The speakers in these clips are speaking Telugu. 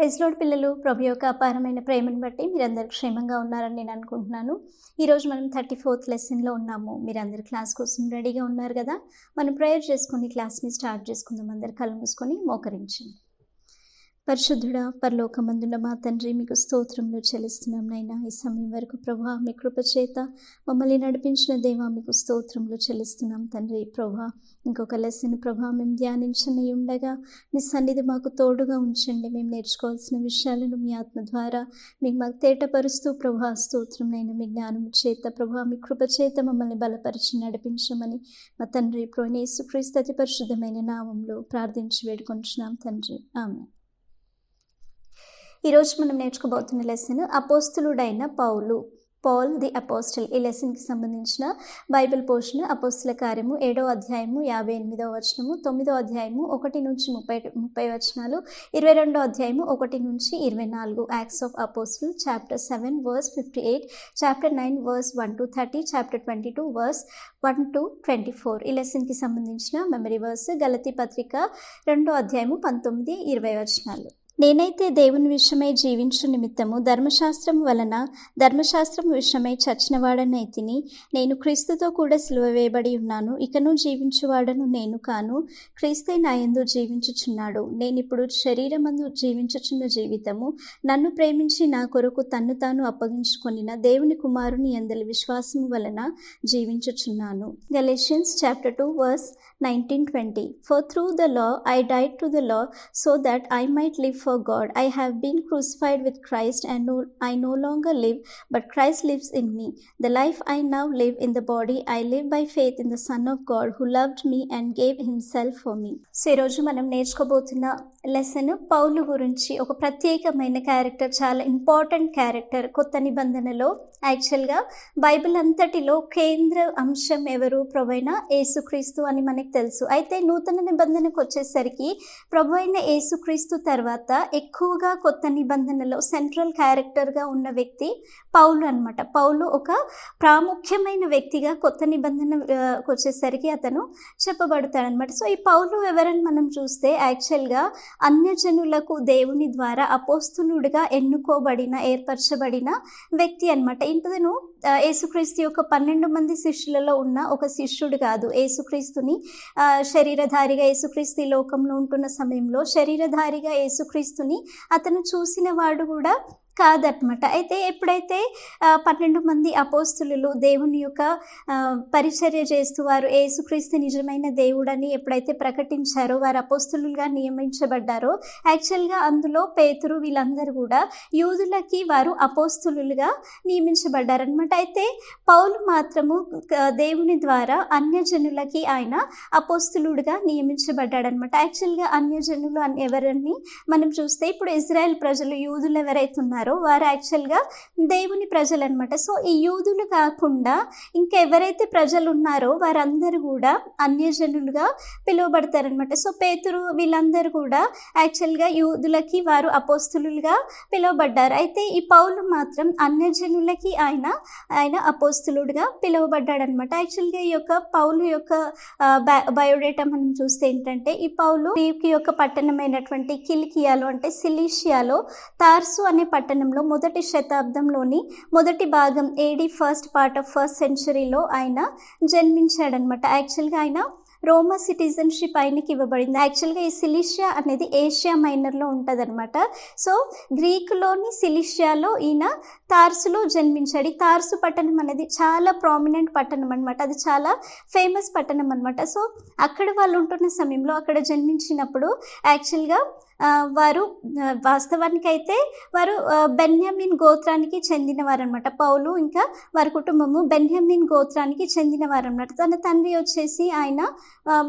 ప్రైజ్ లార్డ్ పిల్లలు, ప్రభు యొక్క అపారమైన ప్రేమను బట్టి మీరందరూ క్షేమంగా ఉన్నారని నేను అనుకుంటున్నాను. ఈరోజు మనం 34th లెసన్లో ఉన్నాము. మీరందరూ క్లాస్ కోసం రెడీగా ఉన్నారు కదా? మనం ప్రేయర్ చేసుకుని క్లాస్ని స్టార్ట్ చేసుకుందాం. అందరు కళ్ళు మూసుకొని మోకరించండి. పరిశుద్ధుడా, పరలోకమందున్న మా తండ్రి, మీకు స్తోత్రములు చెల్లిస్తున్నాం నైనా. ఈ సమయం వరకు ప్రభువా, మీ కృప చేత మమ్మల్ని నడిపించిన దేవా, మీకు స్తోత్రములు చెల్లిస్తున్నాం తండ్రి. ప్రభువా, ఇంకొక లెసన్ ప్రభా మేము ధ్యానించని ఉండగా మీ సన్నిధి మాకు తోడుగా ఉంచండి. మేము నేర్చుకోవాల్సిన విషయాలను మీ ఆత్మ ద్వారా మీకు మాకు తేటపరుస్తూ ప్రభా స్తోత్రం నైనా. మీ జ్ఞానం చేత ప్రభా, మీ కృప చేత మమ్మల్ని బలపరిచి నడిపించమని మా తండ్రి ప్రభువైన యేసుక్రీస్తు అతి పరిశుద్ధమైన నామంలో ప్రార్థించి వేడుకొంటున్నాం తండ్రి, ఆమేన్. ఈరోజు మనం నేర్చుకోబోతున్న లెసన్ అపోస్తులుడైన పాల్ ది అపోస్టల్. ఈ లెసన్కి సంబంధించిన బైబిల్ పోర్షన్ అపోస్తుల కార్యము 7వ అధ్యాయము 58వ వచనము, 9వ అధ్యాయము 1 నుంచి 30 వచనాలు, 22వ అధ్యాయము 1 నుంచి 24, acts of apostle chapter 7 verse 58, chapter 9 verse 1 to 30, chapter 22 verse 1 to 24. ఈ లెసన్కి సంబంధించిన మెమరీ వర్స్ గలతీ పత్రిక 2వ అధ్యాయము 19-20 వచనాలు. నేనైతే దేవుని విషయమై జీవించు నిమిత్తము ధర్మశాస్త్రం వలన ధర్మశాస్త్రం విషయమై చచ్చినవాడనైతిని. నేను క్రీస్తుతో కూడా సిలువ వేయబడి ఉన్నాను. ఇకను జీవించువాడను నేను కాను, క్రీస్తే నా యందు జీవించుచున్నాడు. నేనిప్పుడు శరీరమందు జీవించుచున్న జీవితము నన్ను ప్రేమించి నా కొరకు తన్ను తాను అప్పగించుకొనిన దేవుని కుమారుని యందలి విశ్వాసము వలన జీవించుచున్నాను. Galatians chapter 2 verse 19-20. For through the law I died to the law, so that I might live for God. I have been crucified with Christ, and I no longer live, but Christ lives in me. The life I now live in the body, I live by faith in the Son of God, who loved me and gave himself for me. So ఈరోజు మనం నేర్చుకోబోతున్న లెసన్ పౌలు గురించి. ఒక ప్రత్యేకమైన క్యారెక్టర్, చాలా ఇంపార్టెంట్ క్యారెక్టర్. కొత్త నిబంధనలో యాక్చువల్గా బైబిల్ అంతటిలో కేంద్ర అంశం ఎవరు? ప్రభువైన యేసుక్రీస్తు అని మనకు తెలుసు. అయితే నూతన నిబంధనకు వచ్చేసరికి ప్రభువైన యేసుక్రీస్తు తర్వాత ఎక్కువగా కొత్త నిబంధనలో సెంట్రల్ క్యారెక్టర్గా ఉన్న వ్యక్తి పౌలు అనమాట. పౌలు ఒక ప్రాముఖ్యమైన వ్యక్తిగా కొత్త నిబంధనకు వచ్చేసరికి అతను చెప్పబడతాడనమాట. సో ఈ పౌలు ఎవరని మనం చూస్తే యాక్చువల్గా అన్యజనులకు దేవుని ద్వారా అపోస్తులుడిగా ఎన్నుకోబడిన, ఏర్పరచబడిన వ్యక్తి అనమాట. ఇంతను యేసుక్రీస్తు యొక్క 12 మంది శిష్యులలో ఉన్న ఒక శిష్యుడు కాదు. యేసుక్రీస్తుని శరీరధారిగా యేసుక్రీస్తు లోకంలో ఉంటున్న సమయంలో శరీరధారిగా యేసుక్రీస్తుని అతను చూసిన వాడు కూడా కాదనమాట. అయితే ఎప్పుడైతే 12 మంది అపోస్తులు దేవుని యొక్క పరిచర్య చేస్తూ వారు యేసుక్రీస్తు నిజమైన దేవుడని ఎప్పుడైతే ప్రకటించారో, వారు అపోస్తులుగా నియమించబడ్డారో, యాక్చువల్గా అందులో పేతురు వీళ్ళందరూ కూడా యూదులకి వారు అపోస్తులుగా నియమించబడ్డారనమాట. అయితే పౌలు మాత్రము దేవుని ద్వారా అన్యజనులకి ఆయన అపోస్తులుడిగా నియమించబడ్డాడనమాట. యాక్చువల్గా అన్యజనులు ఎవరని మనం చూస్తే ఇప్పుడు ఇజ్రాయెల్ ప్రజలు, యూదులు ఎవరైతే ఉన్నారో వారు యాక్చువల్గా దేవుని ప్రజలు అనమాట. సో ఈ యూదులు కాకుండా ఇంకెవరైతే ప్రజలు ఉన్నారో వారందరూ కూడా అన్యజనులుగా పిలువబడతారనమాట. సో పేతురు వీళ్ళందరూ కూడా యాక్చువల్గా యూదులకి వారు అపోస్తులుగా పిలువబడ్డారు. అయితే ఈ పౌలు మాత్రం అన్యజనులకి ఆయన అపోస్తులుడిగా పిలువబడ్డాడనమాట. యాక్చువల్గా ఈ యొక్క పౌలు యొక్క బయోడేటా మనం చూస్తే ఏంటంటే, ఈ పౌలు ఈ యొక్క పట్టణమైనటువంటి కిలికియాలో అంటే సిలీషియాలో తార్సు అనే పట్టణంలో మొదటి శతాబ్దంలోని మొదటి భాగం AD first part of first సెంచరీలో ఆయన జన్మించాడనమాట. యాక్చువల్గా ఆయన రోమా సిటిజన్షిప్ ఆయనకి ఇవ్వబడింది. యాక్చువల్గా ఈ సిలిషియా అనేది ఏషియా మైనర్లో ఉంటుంది అనమాట. సో గ్రీకులోని సిలిషియాలో ఈయన తార్సులో జన్మించాడు. ఈ తార్సు పట్టణం అనేది చాలా ప్రామినెంట్ పట్టణం అనమాట. అది చాలా ఫేమస్ పట్టణం అనమాట. సో అక్కడ వాళ్ళు ఉంటున్న సమయంలో, అక్కడ జన్మించినప్పుడు యాక్చువల్గా వారు వాస్తవానికైతే వారు బెన్యామిన్ గోత్రానికి చెందినవారు అనమాట. పౌలు ఇంకా వారి కుటుంబము బెన్యామిన్ గోత్రానికి చెందినవారు అనమాట. తన తండ్రి వచ్చేసి ఆయన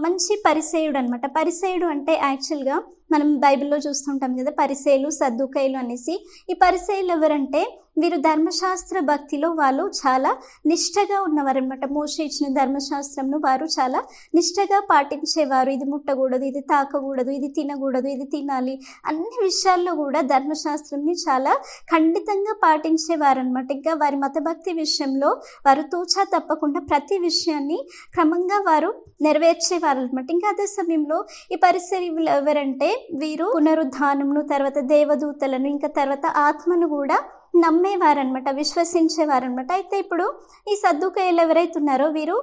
మంచి పరిసేయుడు అనమాట. పరిసేయుడు అంటే యాక్చువల్గా మనం బైబిల్లో చూస్తుంటాం కదా, పరిసేయులు, సద్దుకైలు అనేసి. ఈ పరిసేయులు ఎవరంటే వీరు ధర్మశాస్త్ర భక్తిలో వాళ్ళు చాలా నిష్టగా ఉన్నవారనమాట. మోషే ఇచ్చిన ధర్మశాస్త్రంను వారు చాలా నిష్టగా పాటించేవారు. ఇది ముట్టకూడదు, ఇది తాకకూడదు, ఇది తినకూడదు, ఇది తినాలి, అన్ని విషయాల్లో కూడా ధర్మశాస్త్రంని చాలా ఖండితంగా పాటించేవారనమాట. ఇంకా వారి మతభక్తి విషయంలో వారు తూచా తప్పకుండా ప్రతి విషయాన్ని క్రమంగా వారు నెరవేర్చేవారనమాట. ఇంకా అదే సమయంలో ఈ పరిసరీలు ఎవరంటే వీరు పునరుద్ధానమును, తర్వాత దేవదూతలను, ఇంకా తర్వాత ఆత్మను కూడా నమ్మేవారనమాట, విశ్వసించేవారనమాట. అయితే ఇప్పుడు ఈ సద్దుకయ్యలు ఎవరైతే ఉన్నారో వీరు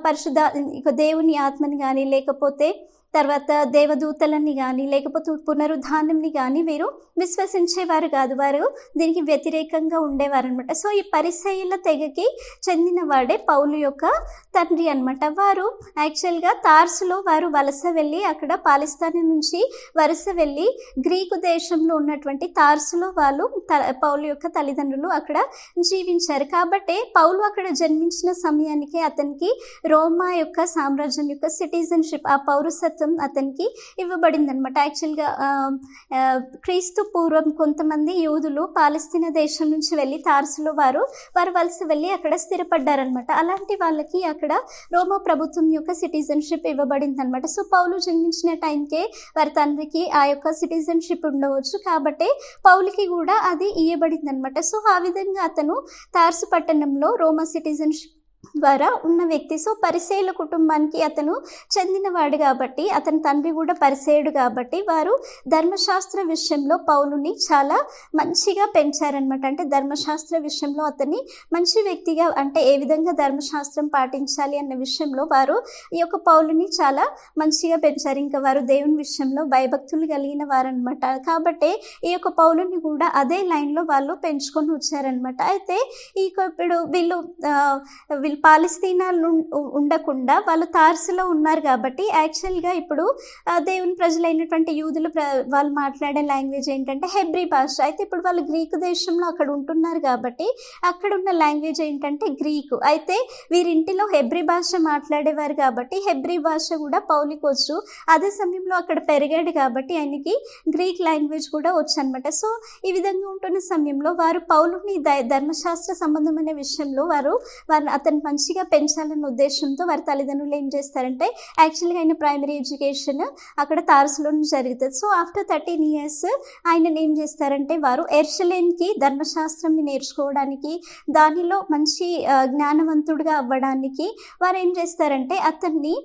పరిశుద్ధ ఇక దేవుని ఆత్మని కానీ, లేకపోతే తర్వాత దేవదూతలని కానీ, లేకపోతే పునరుద్ధానంని కానీ వీరు విశ్వసించేవారు కాదు. వారు దీనికి వ్యతిరేకంగా ఉండేవారనమాట. సో ఈ పరిసయ్యుల తెగకి చెందిన వాడే పౌలు యొక్క తండ్రి అనమాట. వారు యాక్చువల్గా తార్సులో వారు వలస వెళ్ళి, అక్కడ పాలిస్తాన్ నుంచి వలస వెళ్ళి గ్రీకు దేశంలో ఉన్నటువంటి తార్సులో వాళ్ళు పౌలు యొక్క తల్లిదండ్రులు అక్కడ జీవించారు. కాబట్టి పౌలు అక్కడ జన్మించిన సమయానికి అతనికి రోమా యొక్క సామ్రాజ్యం యొక్క సిటిజన్షిప్, ఆ పౌరసత్వం అతనికి ఇవ్వబడింది అనమాట. యాక్చువల్గా క్రీస్తు పూర్వం కొంతమంది యూదులు పాలస్తీనా దేశం నుంచి వెళ్ళి తార్సులో వారు వలస వెళ్ళి అక్కడ స్థిరపడ్డారనమాట. అలాంటి వాళ్ళకి అక్కడ రోమా ప్రభుత్వం యొక్క సిటిజన్షిప్ ఇవ్వబడింది అనమాట. సో పౌలు జన్మించిన టైంకే వారి తండ్రికి ఆ యొక్క సిటిజన్షిప్ ఉండవచ్చు, కాబట్టి పౌలుకి కూడా అది ఇవ్వబడింది అనమాట. సో ఆ విధంగా అతను తార్సు పట్టణంలో రోమా సిటిజన్షిప్ ద్వారా ఉన్న వ్యక్తి. సో పరిసేయుల కుటుంబానికి అతను చెందినవాడు కాబట్టి, అతని తండ్రి కూడా పరిసేయుడు కాబట్టి వారు ధర్మశాస్త్ర విషయంలో పౌలుని చాలా మంచిగా పెంచారనమాట. అంటే ధర్మశాస్త్ర విషయంలో అతన్ని మంచి వ్యక్తిగా, అంటే ఏ విధంగా ధర్మశాస్త్రం పాటించాలి అన్న విషయంలో వారు ఈ యొక్క పౌలుని చాలా మంచిగా పెంచారు. ఇంకా వారు దేవుని విషయంలో భయభక్తులు కలిగిన వారనమాట. కాబట్టి ఈ యొక్క పౌలుని కూడా అదే లైన్లో వాళ్ళు పెంచుకొని వచ్చారనమాట. అయితే ఇప్పుడు వీళ్ళు పాలస్తీనాలు ఉండకుండా వాళ్ళు తార్సులో ఉన్నారు కాబట్టి యాక్చువల్గా ఇప్పుడు దేవుని ప్రజలైనటువంటి యూదులు వాళ్ళు మాట్లాడే లాంగ్వేజ్ ఏంటంటే హెబ్రీ భాష. అయితే ఇప్పుడు వాళ్ళు గ్రీకు దేశంలో అక్కడ ఉంటున్నారు కాబట్టి అక్కడ ఉన్న లాంగ్వేజ్ ఏంటంటే గ్రీకు. అయితే వీరింటిలో హెబ్రీ భాష మాట్లాడేవారు కాబట్టి హెబ్రీ భాష కూడా పౌలుకి వచ్చు. అదే సమయంలో అక్కడ పెరిగాడు కాబట్టి ఆయనకి గ్రీక్ లాంగ్వేజ్ కూడా వచ్చు అనమాట. సో ఈ విధంగా ఉంటున్న సమయంలో వారు పౌలుని ధర్మశాస్త్ర సంబంధమైన విషయంలో వారు అతను మంచిగా పెంచాలన్న ఉద్దేశంతో వారి తల్లిదండ్రులు ఏం చేస్తారంటే, యాక్చువల్గా ఆయన ప్రైమరీ ఎడ్యుకేషన్ అక్కడ తార్సులోనే జరుగుతుంది. సో ఆఫ్టర్ 13 years ఆయనను ఏం చేస్తారంటే, వారు యెరూషలేముకి ధర్మశాస్త్రంని నేర్చుకోవడానికి, దానిలో మంచి జ్ఞానవంతుడిగా అవ్వడానికి వారు ఏం చేస్తారంటే అతన్ని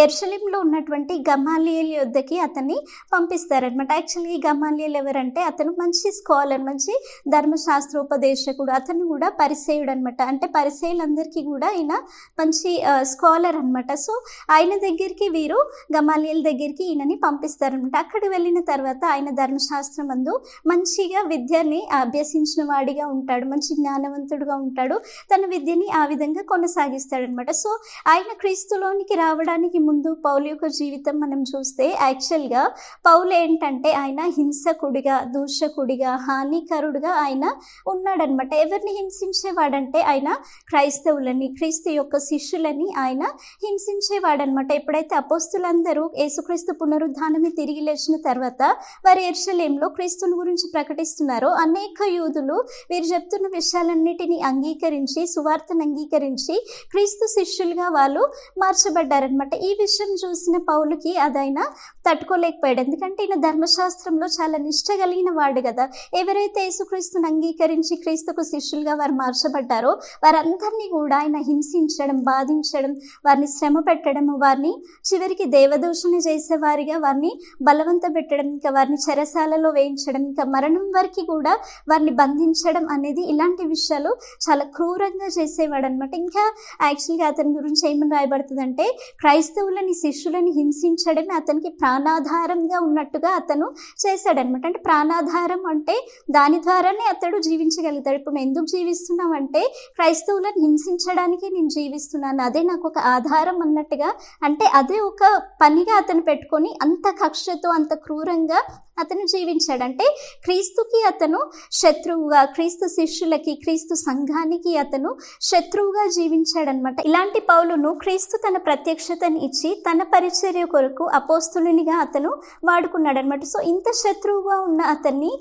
యెరూషలేములో ఉన్నటువంటి గమాలియేల్ యొద్దకి అతన్ని పంపిస్తారనమాట. యాక్చువల్గా ఈ గమాలియేల్ ఎవరంటే అతను మంచి స్కాలర్, మంచి ధర్మశాస్త్రోపదేశకుడు, అతను కూడా పరిసేయుడు అనమాట. అంటే పరిసేయులందరికీ కూడా ఈయన మంచి స్కాలర్ అనమాట. సో ఆయన దగ్గరికి వీరు గమాలియేల్ దగ్గరికి ఈయనని పంపిస్తారనమాట. అక్కడికి వెళ్ళిన తర్వాత ఆయన ధర్మశాస్త్రం అందు మంచిగా విద్యని అభ్యసించిన వాడిగా ఉంటాడు, మంచి జ్ఞానవంతుడుగా ఉంటాడు, తన విద్యని ఆ విధంగా కొనసాగిస్తాడనమాట. సో ఆయన క్రీస్తులోనికి రావడానికి ముందు పౌలు యొక్క జీవితం మనం చూస్తే యాక్చువల్గా పౌలు ఏంటంటే ఆయన హింసకుడిగా, దూషకుడిగా, హానికరుడుగా ఆయన ఉన్నాడనమాట. ఎవరిని హింసించేవాడంటే ఆయన క్రైస్తవులని, క్రీస్తు యొక్క శిష్యులని ఆయన హింసించేవాడనమాట. ఎప్పుడైతే అపోస్తులందరూ యేసుక్రీస్తు పునరుద్ధానమే తిరిగి లేచిన తర్వాత వారు యెరూషలేములో క్రీస్తుని గురించి ప్రకటిస్తున్నారో అనేక యూదులు వీరు చెప్తున్న విషయాలన్నిటినీ అంగీకరించి, సువార్తను అంగీకరించి క్రీస్తు శిష్యులుగా వాళ్ళు మార్చబడ్డారనమాట. ఈ విషయం చూసిన పౌలుకి అదైనా తట్టుకోలేకపోయాడు. ఎందుకంటే ఈయన ధర్మశాస్త్రంలో చాలా నిష్ట కలిగిన వాడు కదా. ఎవరైతే యేసుక్రీస్తుని అంగీకరించి క్రీస్తుకు శిష్యులుగా వారు మార్చబడ్డారో వారందరినీ కూడా ఆయన హింసించడం, బాధించడం, వారిని శ్రమ పెట్టడం, వారిని చివరికి దేవదూషణ చేసేవారిగా వారిని బలవంత పెట్టడం, ఇంకా వారిని చెరసాలలో వేయించడం, ఇంకా మరణం వరకు కూడా వారిని బంధించడం అనేది, ఇలాంటి విషయాలు చాలా క్రూరంగా చేసేవాడు అనమాట. ఇంకా యాక్చువల్గా అతని గురించి ఏమని రాయబడుతుందంటే, క్రైస్తవులని శిష్యులని హింసించడమే అతనికి ప్రాణాధారంగా ఉన్నట్టుగా అతను చేశాడనమాట. అంటే ప్రాణాధారం అంటే దాని ద్వారానే అతడు జీవించగలుగుతాడు. ఇప్పుడు నేను ఎందుకు జీవిస్తున్నాం అంటే క్రైస్తవులను హింసించడానికి నేను జీవిస్తున్నాను, అదే నాకు ఒక ఆధారం అన్నట్టుగా, అంటే అదే ఒక పనిగా అతను పెట్టుకొని అంత కక్షతో అంత క్రూరంగా అతను జీవించాడు. అంటే క్రీస్తుకి అతను శత్రువుగా, క్రీస్తు శిష్యులకి, క్రీస్తు సంఘానికి అతను శత్రువుగా జీవించాడనమాట. ఇలాంటి పౌలును క్రీస్తు తన ప్రత్యక్షతని ఇచ్చి తన పరిచర్య కొరకు అపోస్తులునిగా అతను వాడుకున్నాడనమాట. సో ఇంత శత్రువుగా ఉన్న అతన్ని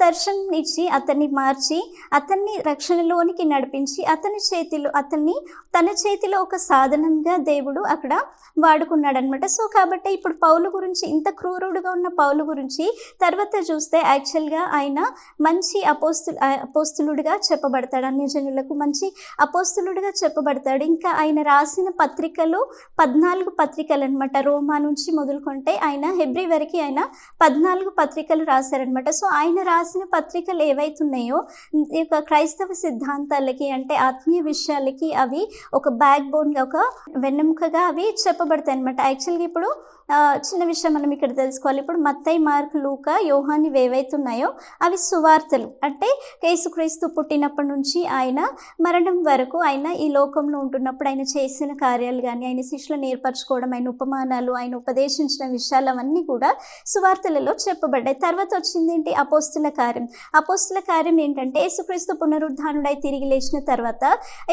దర్శనం ఇచ్చి అతన్ని మార్చి అతన్ని రక్షణలోనికి నడిపించి అతన్ని తన చేతిలో ఒక సాధనంగా దేవుడు అక్కడ వాడుకున్నాడనమాట. సో కాబట్టి ఇప్పుడు పౌలు గురించి, ఇంత క్రూరుడుగా ఉన్న పౌలు గురించి తర్వాత చూస్తే యాక్చువల్గా ఆయన మంచి అపోస్తులుడిగా చెప్పబడతాడు. అన్ని జనులకు మంచి అపోస్తులుడిగా చెప్పబడతాడు. ఇంకా ఆయన రాసిన పత్రికలు 14 పత్రికలు అనమాట. రోమా నుంచి మొదలుకుంటే ఆయన హెబ్రీ వరకు ఆయన 14 పత్రికలు రాశారనమాట. సో ఆయన రాసిన పత్రికలు ఏవైతున్నాయో ఈ యొక్క క్రైస్తవ సిద్ధాంతాలకి, అంటే ఆత్మీయ విషయాలకి అవి ఒక బ్యాక్ బోన్గా, ఒక వెన్నెముకగా అవి చెప్పబడతాయి అనమాట. యాక్చువల్గా ఇప్పుడు చిన్న విషయం మనం ఇక్కడ తెలుసుకోవాలి. ఇప్పుడు మత్తయి, మార్కు, లూకా, యోహాను ఏవైతున్నాయో అవి సువార్తలు. అంటే యేసుక్రీస్తు పుట్టినప్పటి నుంచి ఆయన మరణం వరకు, ఆయన ఈ లోకంలో ఉంటున్నప్పుడు ఆయన చేసిన కార్యాలు కానీ, ఆయన శిష్యులను ఏర్పరచుకోవడం, ఆయన ఉపమానాలు, ఆయన ఉపదేశించిన విషయాలు అవన్నీ కూడా సువార్తలలో చెప్పబడ్డాయి. తర్వాత వచ్చింది ఏంటి? అపోస్తుల కార్యం. అపోస్తుల కార్యం ఏంటంటే యేసుక్రీస్తు పునరుద్ధానుడై తిరిగి లేచిన తర్వాత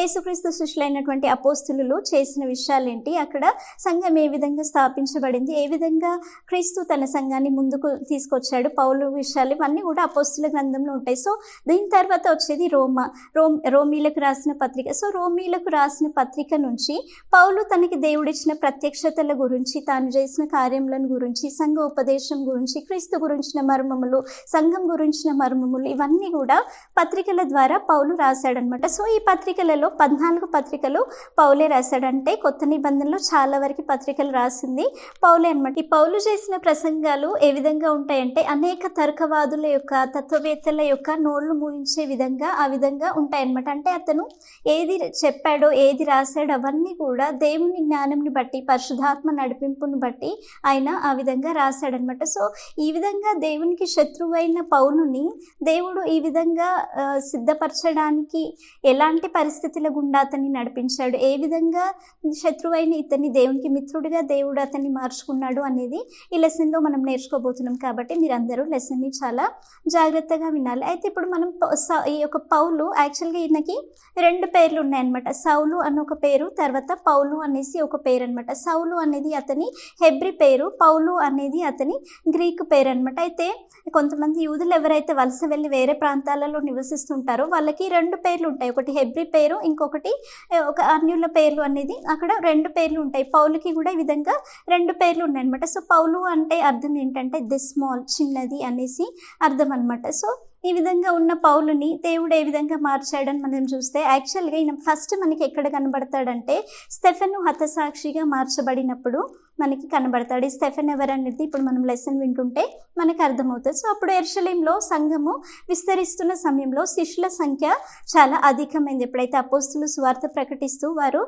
యేసుక్రీస్తు శిష్యులైనటువంటి అపోస్తులు చేసిన విషయాలు ఏంటి, అక్కడ సంఘం ఏ విధంగా స్థాపించబడింది, ఏ విధంగా క్రీస్తు తన సంఘాన్ని ముందుకు తీసుకొచ్చాడు, పౌలు విషయాలు ఇవన్నీ కూడా అపోస్తుల గ్రంథంలో ఉంటాయి. సో దీని తర్వాత వచ్చేది రోమీలకు రాసిన పత్రిక. సో రోమీలకు రాసిన పత్రిక నుంచి పౌలు తనకి దేవుడిచ్చిన ప్రత్యక్షతల గురించి, తాను చేసిన కార్యములను గురించి, సంఘ ఉపదేశం గురించి, క్రీస్తు గురించిన మర్మములు, సంఘం గురించిన మర్మములు ఇవన్నీ కూడా పత్రికల ద్వారా పౌలు రాశాడనమాట. సో ఈ పత్రికలలో 14 పత్రికలు పౌలే రాశాడంటే కొత్త నిబంధనలో చాలా వరకు పత్రికలు రాసింది పౌలే అనమాట. ఈ పౌలు చేసిన ప్రసంగాలు ఏ విధంగా ఉంటాయంటే అనేక తర్కవాదుల యొక్క, తత్వవేత్తల యొక్క నోళ్లు మూయించే విధంగా ఆ విధంగా ఉంటాయన్నమాట. అంటే అతను ఏది చెప్పాడో, ఏది రాశాడో అవన్నీ కూడా దేవుని జ్ఞానంని బట్టి, పరిశుద్ధాత్మ నడిపింపుని బట్టి ఆయన ఆ విధంగా రాశాడనమాట. సో ఈ విధంగా దేవునికి శత్రువైన పౌలుని దేవుడు ఈ విధంగా సిద్ధపరచడానికి ఎలాంటి పరిస్థితుల గుండా అతన్ని నడిపించాడు, ఏ విధంగా శత్రువైన ఇతన్ని దేవునికి మిత్రుడిగా దేవుడు అతన్ని మార్చుకున్నాడు అనేది ఈ లెసన్లో మనం నేర్చుకోబోతున్నాం. కాబట్టి మీరందరూ లెసన్ని చాలా జాగ్రత్తగా వినాలి. అయితే ఇప్పుడు మనం ఈ యొక్క పౌలు యాక్చువల్గా ఈయనకి 2 పేర్లు ఉన్నాయన్నమాట. సౌలు అన్న ఒక పేరు, తర్వాత పౌలు అనేసి ఒక పేరు అనమాట. సౌలు అనేది అతని హెబ్రీ పేరు, పౌలు అనేది అతని గ్రీకు పేరు అనమాట. అయితే కొంతమంది యూదులు ఎవరైతే వలస వెళ్ళి వేరే ప్రాంతాలలో నివసిస్తుంటారో వాళ్ళకి 2 పేర్లు ఉంటాయి. ఒకటి హెబ్రీ పేరు, ఇంకొకటి ఒక అన్యుల పేర్లు అనేది అక్కడ 2 పేర్లు ఉంటాయి. పౌలుకి కూడా ఈ విధంగా 2 పేర్లు ఉన్నాయన్నమాట. సో పౌలు అంటే అర్థం ఏంటంటే ది స్మాల్, చిన్నది అనేసి అర్థం అనమాట. సో ఈ విధంగా ఉన్న పౌలుని దేవుడు ఏ విధంగా మార్చాడని మనం చూస్తే యాక్చువల్గా ఈయన ఫస్ట్ మనకి ఎక్కడ కనబడతాడంటే స్టెఫెను హతసాక్షిగా మార్చబడినప్పుడు మనకి కనబడతాడు. ఈ స్టెఫెన్ ఎవరనేది ఇప్పుడు మనం లెసన్ వింటుంటే మనకు అర్థమవుతుంది. సో అప్పుడు యెరూషలేములో సంఘము విస్తరిస్తున్న సమయంలో శిష్యుల సంఖ్య చాలా అధికమైంది. ఎప్పుడైతే అపోస్తులు సువార్త ప్రకటిస్తూ వారు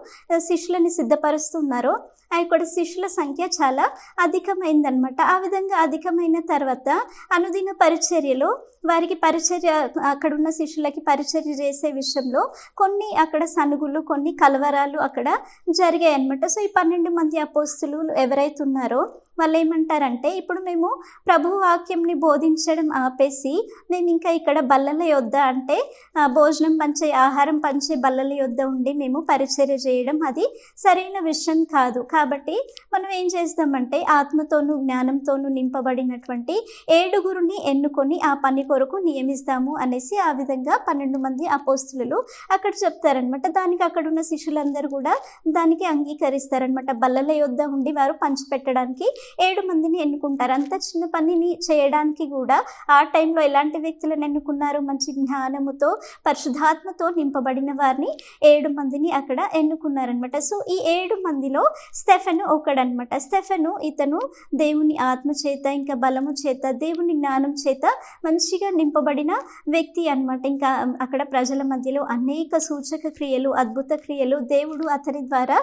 శిష్యులని సిద్ధపరుస్తున్నారో అక్కడ శిష్యుల సంఖ్య చాలా అధికమైందనమాట. ఆ విధంగా అధికమైన తర్వాత అనుదిన పరిచర్యలో వారికి అక్కడున్న శిష్యులకి పరిచర్య చేసే విషయంలో కొన్ని అక్కడ సనుగులు, కొన్ని కలవరాలు అక్కడ జరిగాయి అనమాట. సో ఈ 12 మంది అపోస్తులు ఎవరైతే ఉన్నారో వాళ్ళు ఏమంటారంటే, ఇప్పుడు మేము ప్రభు వాక్యంని బోధించడం ఆపేసి నేను ఇంకా ఇక్కడ బల్లల యొద్ద, అంటే భోజనం పంచే, ఆహారం పంచే బల్లల యొద్ద ఉండి మేము పరిచర్య చేయడం అది సరైన విషయం కాదు. కాబట్టి మనం ఏం చేస్తామంటే ఆత్మతోనూ జ్ఞానంతోనూ నింపబడినటువంటి 7 ఎన్నుకొని ఆ పని కొరకు నియమిస్తాము అనేసి ఆ విధంగా 12 మంది అపోస్తులు అక్కడ చెప్తారనమాట. దానికి అక్కడ ఉన్న శిష్యులందరూ కూడా దానికి అంగీకరిస్తారనమాట. బల్లల యొద్ద ఉండి వారు పంచిపెట్టడానికి 7 మందిని ఎన్నుకుంటారు. అంత చిన్న పనిని చేయడానికి కూడా ఆ టైంలో ఎలాంటి వ్యక్తులను ఎన్నుకున్నారు? మంచి జ్ఞానముతో, పరిశుద్ధాత్మతో నింపబడిన వారిని 7 మందిని అక్కడ ఎన్నుకున్నారనమాట. సో ఈ 7 మందిలో స్టెఫెను ఒకడనమాట. స్టెఫెను ఇతను దేవుని ఆత్మ చేత, ఇంకా బలము చేత, దేవుని జ్ఞానం చేత మంచిగా నింపబడిన వ్యక్తి అనమాట. ఇంకా అక్కడ ప్రజల మధ్యలో అనేక సూచక క్రియలు, అద్భుత క్రియలు దేవుడు అతని ద్వారా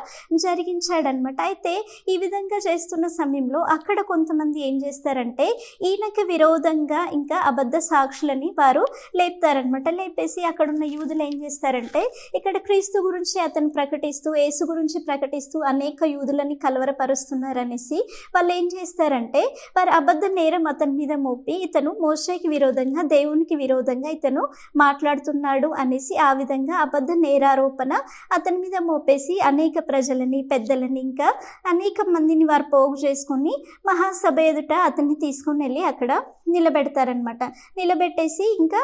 జరిగించాడనమాట. అయితే ఈ విధంగా చేస్తున్న సమయంలో అక్కడ కొంతమంది ఏం చేస్తారంటే ఈయనకి విరోధంగా ఇంకా అబద్ధ సాక్షులని వారు లేపుతారనమాట. లేపేసి అక్కడున్న యూదులు ఏం చేస్తారంటే ఇక్కడ క్రీస్తు గురించి అతను ప్రకటిస్తూ యేసు గురించి ప్రకటిస్తూ అనేక యూదులని కలవరపరుస్తున్నారనేసి వాళ్ళు ఏం చేస్తారంటే వారు అబద్ధ నేరం అతని మీద మోపి ఇతను మోషేకి విరోధంగా దేవునికి విరోధంగా ఇతను మాట్లాడుతున్నాడు అనేసి ఆ విధంగా అబద్ధ నేరారోపణ అతని మీద మోపేసి అనేక ప్రజలని పెద్దలని ఇంకా అనేక మందిని వారు పోగు చేసుకొని మహాసభ ఎదుట అతన్ని తీసుకొని వెళ్ళి అక్కడ నిలబెడతారనమాట. నిలబెట్టేసి ఇంకా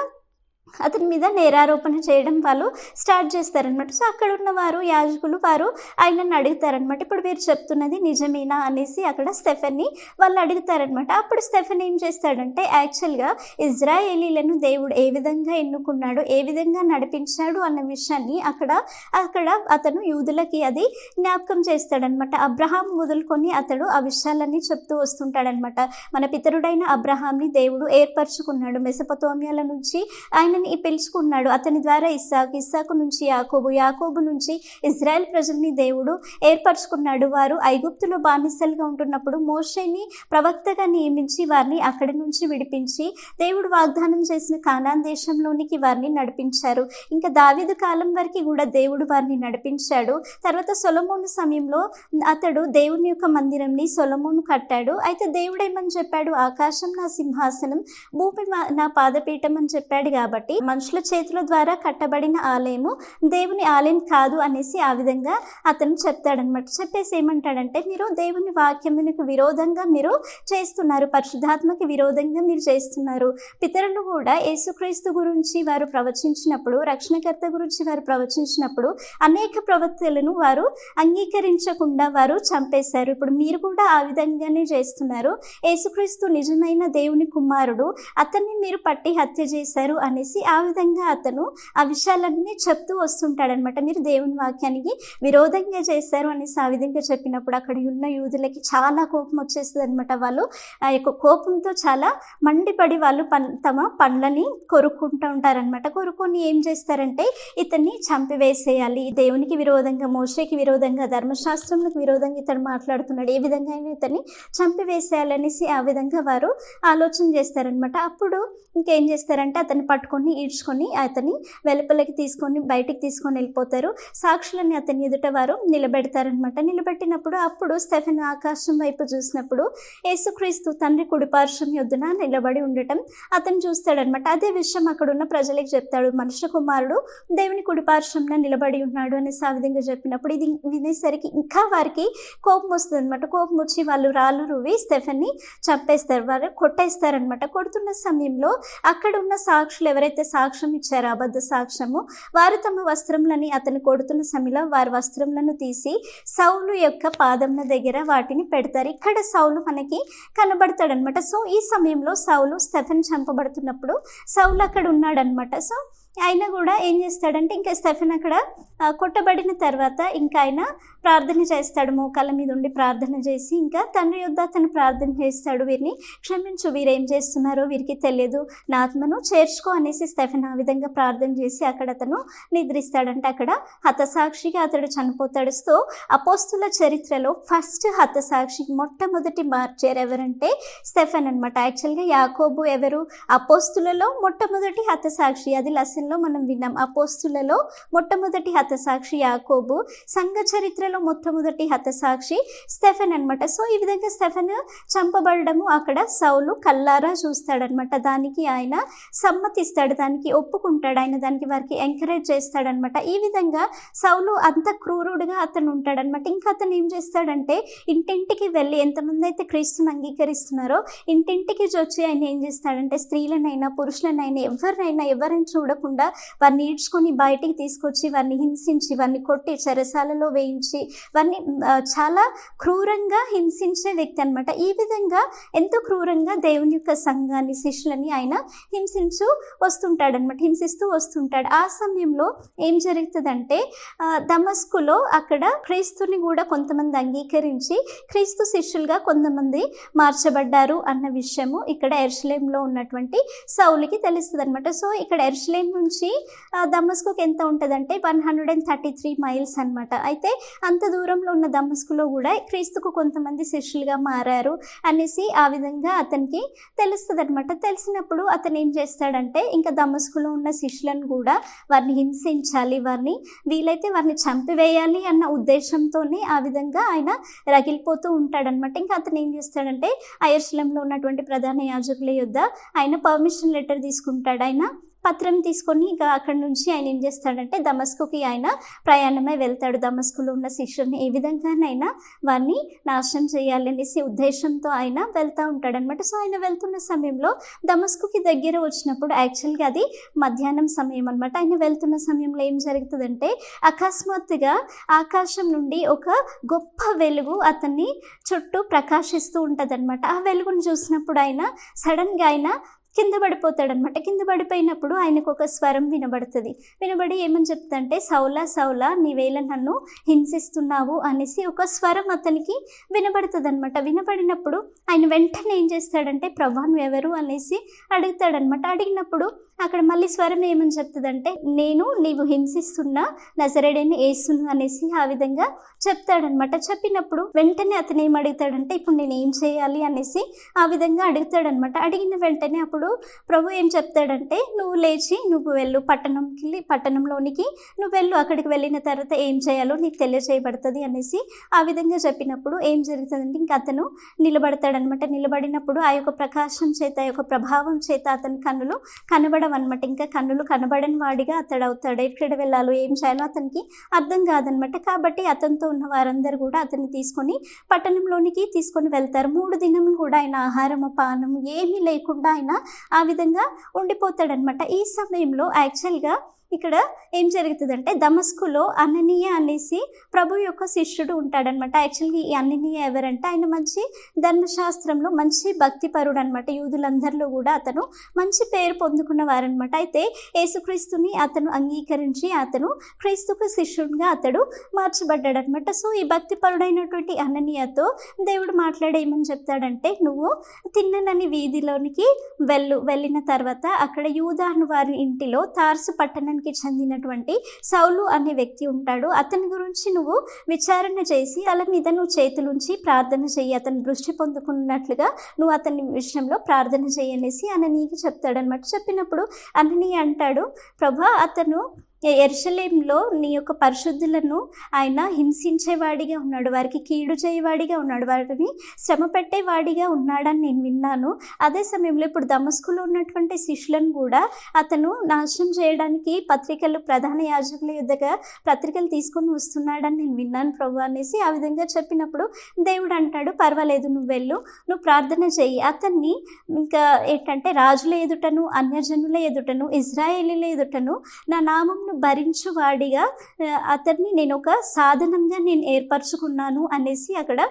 అతని మీద నేరారోపణ చేయడం వాళ్ళు స్టార్ట్ చేస్తారనమాట. సో అక్కడ ఉన్న వారు యాజకులు వారు ఆయనను అడుగుతారనమాట, ఇప్పుడు మీరు చెప్తున్నది నిజమేనా అనేసి అక్కడ స్టెఫెన్ని వాళ్ళు అడుగుతారనమాట. అప్పుడు స్టెఫెన్ ఏం చేస్తాడంటే యాక్చువల్గా ఇజ్రాయేలీలను దేవుడు ఏ విధంగా ఎన్నుకున్నాడు, ఏ విధంగా నడిపించాడు అన్న విషయాన్ని అక్కడ అతను యూదులకి అది జ్ఞాపకం చేస్తాడనమాట. అబ్రహాం మొదలుకొని అతడు ఆ విషయాలన్నీ చెప్తూ వస్తుంటాడనమాట. మన పితరుడైన అబ్రహాంని దేవుడు ఏర్పరచుకున్నాడు, మెసొపొతామియాల నుంచి ఆయనని పిలుచుకున్నాడు, అతని ద్వారా ఇస్సాకు నుంచి యాకోబు నుంచి ఇజ్రాయెల్ ప్రజల్ని దేవుడు ఏర్పరచుకున్నాడు. వారు ఐగుప్తులో బానిసలుగా ఉంటున్నప్పుడు మోషేని ప్రవక్తగా నియమించి వారిని అక్కడి నుంచి విడిపించి దేవుడు వాగ్దానం చేసిన కానాన్ దేశంలోనికి వారిని నడిపించారు. ఇంకా దావీదు కాలం వరకు కూడా దేవుడు వారిని నడిపించాడు. తర్వాత సొలొమోను సమయంలో అతడు దేవుని యొక్క మందిరంని సొలొమోను కట్టాడు. అయితే దేవుడు ఏమని చెప్పాడు, ఆకాశం నా సింహాసనం, భూమి నా పాదపీఠం అని చెప్పాడు. కాబట్టి మనుషుల చేతుల ద్వారా కట్టబడిన ఆలయము దేవుని ఆలయం కాదు అనేసి ఆ విధంగా అతను చెప్తాడనమాట. చెప్పేసి ఏమంటాడంటే మీరు దేవుని వాక్యమునకు విరోధంగా మీరు చేస్తున్నారు, పరిశుద్ధాత్మకి విరోధంగా మీరు చేస్తున్నారు. పితరులు కూడా యేసుక్రీస్తు గురించి వారు ప్రవచించినప్పుడు, రక్షణకర్త గురించి వారు ప్రవచించినప్పుడు అనేక ప్రవక్తలను వారు అంగీకరించకుండా వారు చంపేశారు. ఇప్పుడు మీరు కూడా ఆ విధంగానే చేస్తున్నారు. యేసుక్రీస్తు నిజమైన దేవుని కుమారుడు, అతన్ని మీరు పట్టి హత్య చేశారు అనేసి ఆ విధంగా అతను ఆ విషయాలన్నీ చెప్తూ వస్తుంటాడనమాట. మీరు దేవుని వాక్యానికి విరోధంగా చేశారు అనేసి ఆ విధంగా చెప్పినప్పుడు అక్కడ ఉన్న యూదులకి చాలా కోపం వచ్చేస్తుంది అనమాట. వాళ్ళు ఆ యొక్క కోపంతో చాలా మండిపడి వాళ్ళు తమ పండ్లని కొరుక్కుంటూ ఉంటారనమాట. కొరుక్కొని ఏం చేస్తారంటే ఇతన్ని చంపివేసేయాలి, దేవునికి విరోధంగా మోషేకి విరోధంగా ధర్మశాస్త్రంకి విరోధంగా ఇతను మాట్లాడుతున్నాడు, ఏ విధంగా ఇతన్ని చంపివేసేయాలనేసి ఆ విధంగా వారు ఆలోచన చేస్తారనమాట. అప్పుడు ఇంకేం చేస్తారంటే అతన్ని పట్టుకొని ఈడ్చుకొని అతన్ని వెలుపలకి తీసుకొని బయటికి తీసుకొని వెళ్ళిపోతారు. సాక్షులని అతని ఎదుట వారు నిలబెడతారనమాట. నిలబెట్టినప్పుడు అప్పుడు స్టెఫెన్ ఆకాశం వైపు చూసినప్పుడు యేసుక్రీస్తు తండ్రి కుడిపార్శ్వం యొద్దున నిలబడి ఉండటం అతను చూస్తాడనమాట. అదే విషయం అక్కడ ఉన్న ప్రజలకు చెప్తాడు, మనుష్య కుమారుడు దేవుని కుడిపార్శ్వంలో నిలబడి ఉన్నాడు అనేసి ఆ విధంగా చెప్పినప్పుడు ఇది వినేసరికి ఇంకా వారికి కోపం వస్తుంది అనమాట. కోపం వచ్చి వాళ్ళు రాళ్ళు రువి స్టెఫెన్ని చంపేస్తారు, వారు కొట్టేస్తారనమాట. కొడుతున్న సమయంలో అక్కడ ఉన్న సాక్షులు ఎవరైతే సాక్ష్యం ఇచ్చారో అబద్ధ సాక్ష్యము, వారు తమ వస్త్రములని అతను కొడుతున్న సమయంలో వారి వస్త్రములను తీసి సౌలు యొక్క పాదముల దగ్గర వాటిని పెడతారు. ఇక్కడ సౌలు మనకి కనబడతాడనమాట. సో ఈ సమయంలో సౌలు స్టెఫెన్ చంపబడుతున్నప్పుడు సౌలు అక్కడ ఉన్నాడనమాట. సో ఆయన కూడా ఏం చేస్తాడంటే ఇంకా స్టెఫెన్ అక్కడ కొట్టబడిన తర్వాత ఇంకా ఆయన ప్రార్థన చేస్తాడు, మోకాళ్ళ మీద ఉండి ప్రార్థన చేసి ఇంకా తండ్రి యొద్ద అతను ప్రార్థన చేస్తాడు, వీరిని క్షమించు, వీరేం చేస్తున్నారో వీరికి తెలియదు, నా ఆత్మను చేర్చుకో అనేసి స్టెఫెన్ ఆ విధంగా ప్రార్థన చేసి అక్కడ అతను నిద్రిస్తాడంటే అక్కడ హతసాక్షిగా అతడు చనిపోతాడు. సో అపోస్తుల చరిత్రలో ఫస్ట్ హతసాక్షి మొట్టమొదటి మార్చేరు ఎవరంటే స్టెఫెన్ అనమాట. యాక్చువల్గా యాకోబు ఎవరు, అపోస్తులలో మొట్టమొదటి హతసాక్షి, అది లెసన్లో మనం విన్నాం. అపోస్తులలో మొట్టమొదటి హతసాక్షి యాకోబు, సంఘ చరిత్రలో మొట్టమొదటి హతసాక్షి స్టెఫెన్ అనమాట. సో ఈ విధంగా స్టెఫెన్ చంపబడము అక్కడ సౌలు కల్లారా చూస్తాడనమాట. దానికి ఆయన సమ్మతిస్తాడు, దానికి ఒప్పుకుంటాడు, ఆయన దానికి వారికి ఎంకరేజ్ చేస్తాడనమాట. ఈ విధంగా సౌలు అంత క్రూరుడుగా అతను ఉంటాడనమాట. ఇంకా అతను ఏం చేస్తాడంటే ఇంటింటికి వెళ్ళి ఎంతమంది అయితే క్రీస్తుని అంగీకరిస్తున్నారో ఇంటింటికి వచ్చి ఆయన ఏం చేస్తాడంటే స్త్రీలనైనా పురుషులనైనా ఎవరైనా చూడకుండా వారిని ఈడ్చుకొని బయటికి తీసుకొచ్చి వారిని హింసించి వారిని కొట్టి చెరసాలలో వేయించి వారిని చాలా క్రూరంగా హింసించే వ్యక్తి అనమాట. ఈ విధంగా ఎంతో క్రూరంగా దేవుని యొక్క సంఘాన్ని శిష్యులని ఆయన హింసిస్తూ వస్తుంటాడు. ఆ సమయంలో ఏం జరుగుతుందంటే దమస్కులో అక్కడ క్రీస్తుని కూడా కొంతమంది అంగీకరించి క్రీస్తు శిష్యులుగా కొంతమంది మార్చబడ్డారు అన్న విషయము ఇక్కడ యెరూషలేములో ఉన్నటువంటి సౌలుకి తెలుస్తుంది అనమాట. సో ఇక్కడ యెరూషలేము నుంచి దమస్కుకి ఎంత ఉంటుందంటే 133 మైల్స్ అనమాట. అయితే అంత దూరంలో ఉన్న దమస్కులో కూడా క్రీస్తుకు కొంతమంది శిష్యులుగా మారారు అనేసి ఆ విధంగా అతనికి తెలుస్తుంది అనమాట. తెలిసినప్పుడు అతను ఏం చేస్తాడంటే ఇంకా దమస్కులో ఉన్న శిష్యులను కూడా వారిని హింసించాలి, వీలైతే వారిని చంపివేయాలి అన్న ఉద్దేశంతోనే ఆ విధంగా ఆయన రగిలిపోతూ ఉంటాడనమాట. ఇంకా అతను ఏం చేస్తాడంటే యెరూషలేములో ఉన్నటువంటి ప్రధాన యాజకుల యొద్ద ఆయన పర్మిషన్ లెటర్ తీసుకుంటాడు. ఆయన పత్రం తీసుకొని ఇక అక్కడి నుంచి ఆయన ఏం చేస్తాడంటే దమస్కుకి ఆయన ప్రయాణమై వెళ్తాడు. దమస్కులో ఉన్న శిష్యుల్ని ఏ విధంగానైనా వారిని నాశనం చేయాలనేసి ఉద్దేశంతో ఆయన వెళ్తూ ఉంటాడనమాట. సో ఆయన వెళ్తున్న సమయంలో దమస్కుకి దగ్గర వచ్చినప్పుడు యాక్చువల్గా అది మధ్యాహ్నం సమయం అనమాట. ఆయన వెళ్తున్న సమయంలో ఏం జరుగుతుందంటే అకస్మాత్తుగా ఆకాశం నుండి ఒక గొప్ప వెలుగు అతన్ని చుట్టూ ప్రకాశిస్తూ ఉంటుంది అనమాట. ఆ వెలుగును చూసినప్పుడు ఆయన సడన్గా ఆయన కింద పడిపోతాడనమాట. కింద పడిపోయినప్పుడు ఆయనకు ఒక స్వరం వినబడి ఏమని చెప్తుందంటే, సౌలా సౌలా నీవేళ నన్ను హింసిస్తున్నావు అనేసి ఒక స్వరం అతనికి వినబడుతుంది అనమాట. వినబడినప్పుడు ఆయన వెంటనే ఏం చేస్తాడంటే, ప్రభా నువ్వెవరు అనేసి అడుగుతాడనమాట. అడిగినప్పుడు అక్కడ మళ్ళీ స్వరం ఏమని చెప్తుందంటే, నీవు హింసిస్తున్న నజరేయుడైన యేసును అనేసి ఆ విధంగా చెప్తాడనమాట. చెప్పినప్పుడు వెంటనే అతను ఏం అడుగుతాడంటే, ఇప్పుడు నేను ఏం చేయాలి అనేసి ఆ విధంగా అడుగుతాడనమాట. అడిగిన వెంటనే అప్పుడు ప్రభు ఏం చెప్తాడంటే, నువ్వు లేచి నువ్వు వెళ్ళు, పట్టణంలోనికి నువ్వు వెళ్ళు, అక్కడికి వెళ్ళిన తర్వాత ఏం చేయాలో నీకు తెలియజేయబడుతుంది అనేసి ఆ విధంగా చెప్పినప్పుడు ఏం జరుగుతుందంటే ఇంకా అతను నిలబడతాడనమాట. నిలబడినప్పుడు ఆ యొక్క ప్రకాశం చేత, ఆ యొక్క ప్రభావం చేత అతని కన్నులు కనబడవన్నమాట. ఇంకా కన్నులు కనబడని వాడిగా అతడు అవుతాడు. ఎక్కడ వెళ్ళాలో ఏం చేయాలో అతనికి అర్థం కాదనమాట. కాబట్టి అతనితో ఉన్న వారందరూ కూడా అతన్ని పట్టణంలోనికి తీసుకొని వెళ్తారు. 3 దినములు కూడా ఆయన ఆహారము పానము ఏమీ లేకుండా ఆయన ఆ విధంగా ఉండిపోతాడనమాట. ఈ సమయంలో యాక్చువల్గా ఇక్కడ ఏం జరుగుతుందంటే దమస్కులో అననీయ అనేసి ప్రభు యొక్క శిష్యుడు ఉంటాడనమాట. యాక్చువల్గా ఈ అననీయ ఎవరంటే ఆయన మంచి ధర్మశాస్త్రంలో మంచి భక్తిపరుడు అనమాట. యూదులందరిలో కూడా అతను మంచి పేరు పొందుకున్నవారనమాట. అయితే యేసుక్రీస్తుని అతను అంగీకరించి అతను క్రీస్తుకు శిష్యుడిగా అతడు మార్చబడ్డాడనమాట. సో ఈ భక్తిపరుడైనటువంటి అననీయతో దేవుడు మాట్లాడేమని చెప్తాడంటే, నువ్వు తిన్ననని వీధిలోనికి వెళ్ళిన తర్వాత అక్కడ యూదాను వారి ఇంటిలో తార్సు పట్టణానికి చెందినటువంటి సౌలు అనే వ్యక్తి ఉంటాడు. అతని గురించి నువ్వు విచారణ చేసి అలా మీద నువ్వు చేతులుంచి ప్రార్థన చెయ్యి, అతని దృష్టి పొందుకున్నట్లుగా నువ్వు అతని విషయంలో ప్రార్థన చేయనేసి అననీయకి చెప్తాడనమాట. చెప్పినప్పుడు అననీయ అంటాడు, ప్రభా అతను యెరూషలేములో నీ యొక్క పరిశుద్ధులను ఆయన హింసించేవాడిగా ఉన్నాడు, వారికి కీడు చేయవాడిగా ఉన్నాడు, వారిని శ్రమ పెట్టేవాడిగా ఉన్నాడని నేను విన్నాను. అదే సమయంలో ఇప్పుడు దమస్కులో ఉన్నటువంటి శిష్యులను కూడా అతను నాశనం చేయడానికి ప్రధాన యాజకుల యొద్దగా పత్రికలు తీసుకొని వస్తున్నాడని నేను విన్నాను ప్రభు అనేసి ఆ విధంగా చెప్పినప్పుడు దేవుడు అంటాడు, పర్వాలేదు నువ్వు వెళ్ళు, నువ్వు ప్రార్థన చెయ్యి. అతన్ని ఇంకా ఏంటంటే రాజుల ఎదుటను, అన్యజనుల ఎదుటను, ఇజ్రాయేలీల ఎదుటను నా నామంను భరించువాడిగా అతన్ని నేను ఒక సాధనంగా నేను ఏర్పరచుకున్నాను అనేసి అక్కడ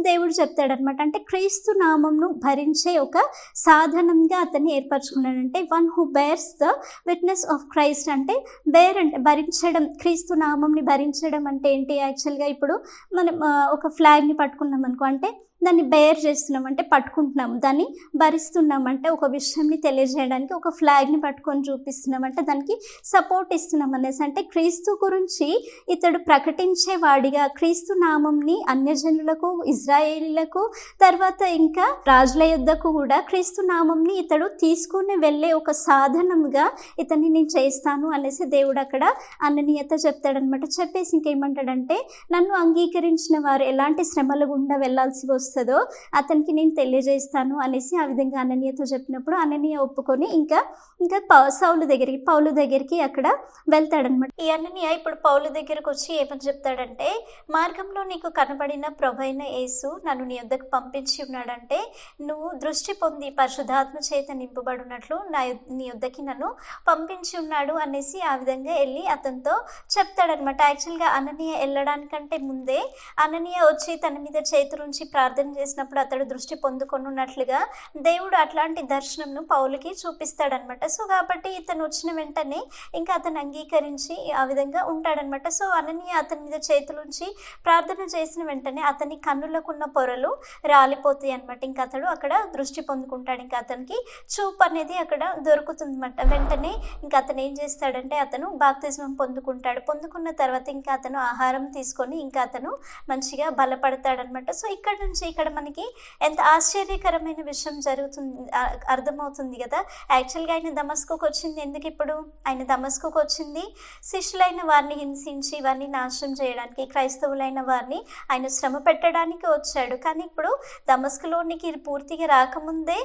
దేవుడు చెప్తాడనమాట. అంటే క్రీస్తు నామంను భరించే ఒక సాధనంగా అతన్ని ఏర్పరచుకున్నాడంటే one who bears the witness of Christ. అంటే అంటే భరించడం, క్రీస్తు నామంని భరించడం అంటే ఏంటి? యాక్చువల్గా ఇప్పుడు మనం ఒక ఫ్లాగ్ని పట్టుకున్నాం అనుకో, అంటే దాన్ని బేర్ చేస్తున్నాం అంటే పట్టుకుంటున్నాం, దాన్ని భరిస్తున్నాం అంటే ఒక విషయాన్ని తెలియజేయడానికి ఒక ఫ్లాగ్ని పట్టుకొని చూపిస్తున్నాం అంటే దానికి సపోర్ట్ ఇస్తున్నాం అనేసి. అంటే క్రీస్తు గురించి ఇతడు ప్రకటించేవాడిగా క్రీస్తు నామంని అన్యజనులకు, ఇజ్రాయేలీలకు, తర్వాత ఇంకా రాజుల యొద్దకు కూడా క్రీస్తు నామంని ఇతడు తీసుకుని వెళ్ళే ఒక సాధనంగా ఇతన్ని నేను చేస్తాను అనేసి దేవుడు అక్కడ అననీయత చెప్తాడనమాట. చెప్పేసి ఇంకేమంటాడంటే, నన్ను అంగీకరించిన వారు ఎలాంటి శ్రమల గుండా వెళ్ళాల్సి వస్తుందో అతనికి నేను తెలియజేస్తాను అనేసి ఆ విధంగా అననీయతో చెప్పినప్పుడు అననీయ ఒప్పుకొని ఇంకా పౌలు దగ్గరికి అక్కడ వెళ్తాడనమాట. ఈ అననీయ ఇప్పుడు పౌలు దగ్గరకు వచ్చి ఏమని చెప్తాడంటే, మార్గంలో నీకు కనబడిన ప్రభువైన యేసు నన్ను నీ యొద్దకు పంపించి ఉన్నాడంటే నువ్వు దృష్టి పొంది పరిశుద్ధాత్మ చేత నింపబడినట్లు నీ యొద్దకి నన్ను పంపించి ఉన్నాడు అనేసి ఆ విధంగా వెళ్ళి అతనితో చెప్తాడనమాట. యాక్చువల్గా అననీయ వెళ్ళడానికంటే ముందే అననీయ వచ్చి తన మీద చేతులుంచి ప్రార్థన ప్రార్థన చేసినప్పుడు అతడు దృష్టి పొందుకొనున్నట్లుగా దేవుడు అట్లాంటి దర్శనంను పౌలుకి చూపిస్తాడనమాట. సో కాబట్టి ఇతను వచ్చిన వెంటనే ఇంకా అతను అంగీకరించి ఆ విధంగా ఉంటాడనమాట. సో అననీయ అతని మీద చేతులుంచి ప్రార్థన చేసిన వెంటనే అతని కన్నులకున్న పొరలు రాలిపోతాయి అనమాట. ఇంకా అతడు అక్కడ దృష్టి పొందుకుంటాడు. ఇంకా అతనికి చూపు అనేది అక్కడ దొరుకుతుంది అనమాట. వెంటనే ఇంకా అతను ఏం చేస్తాడంటే అతను బాప్తిజం పొందుకుంటాడు. పొందుకున్న తర్వాత ఇంకా అతను ఆహారం తీసుకొని ఇంకా అతను మంచిగా బలపడతాడనమాట. సో ఇక్కడ నుంచి ఇక్కడ మనకి ఎంత ఆశ్చర్యకరమైన విషయం జరుగుతుంది అర్థమవుతుంది కదా. యాక్చువల్గా ఆయన దమస్కుకు వచ్చింది ఎందుకు? ఇప్పుడు ఆయన దమస్కుకు వచ్చింది శిష్యులైన వారిని హింసించి వారిని నాశనం చేయడానికి, క్రైస్తవులైన వారిని ఆయన శ్రమ పెట్టడానికి వచ్చాడు. కానీ ఇప్పుడు దమస్కులోనికి పూర్తిగా రాకముందే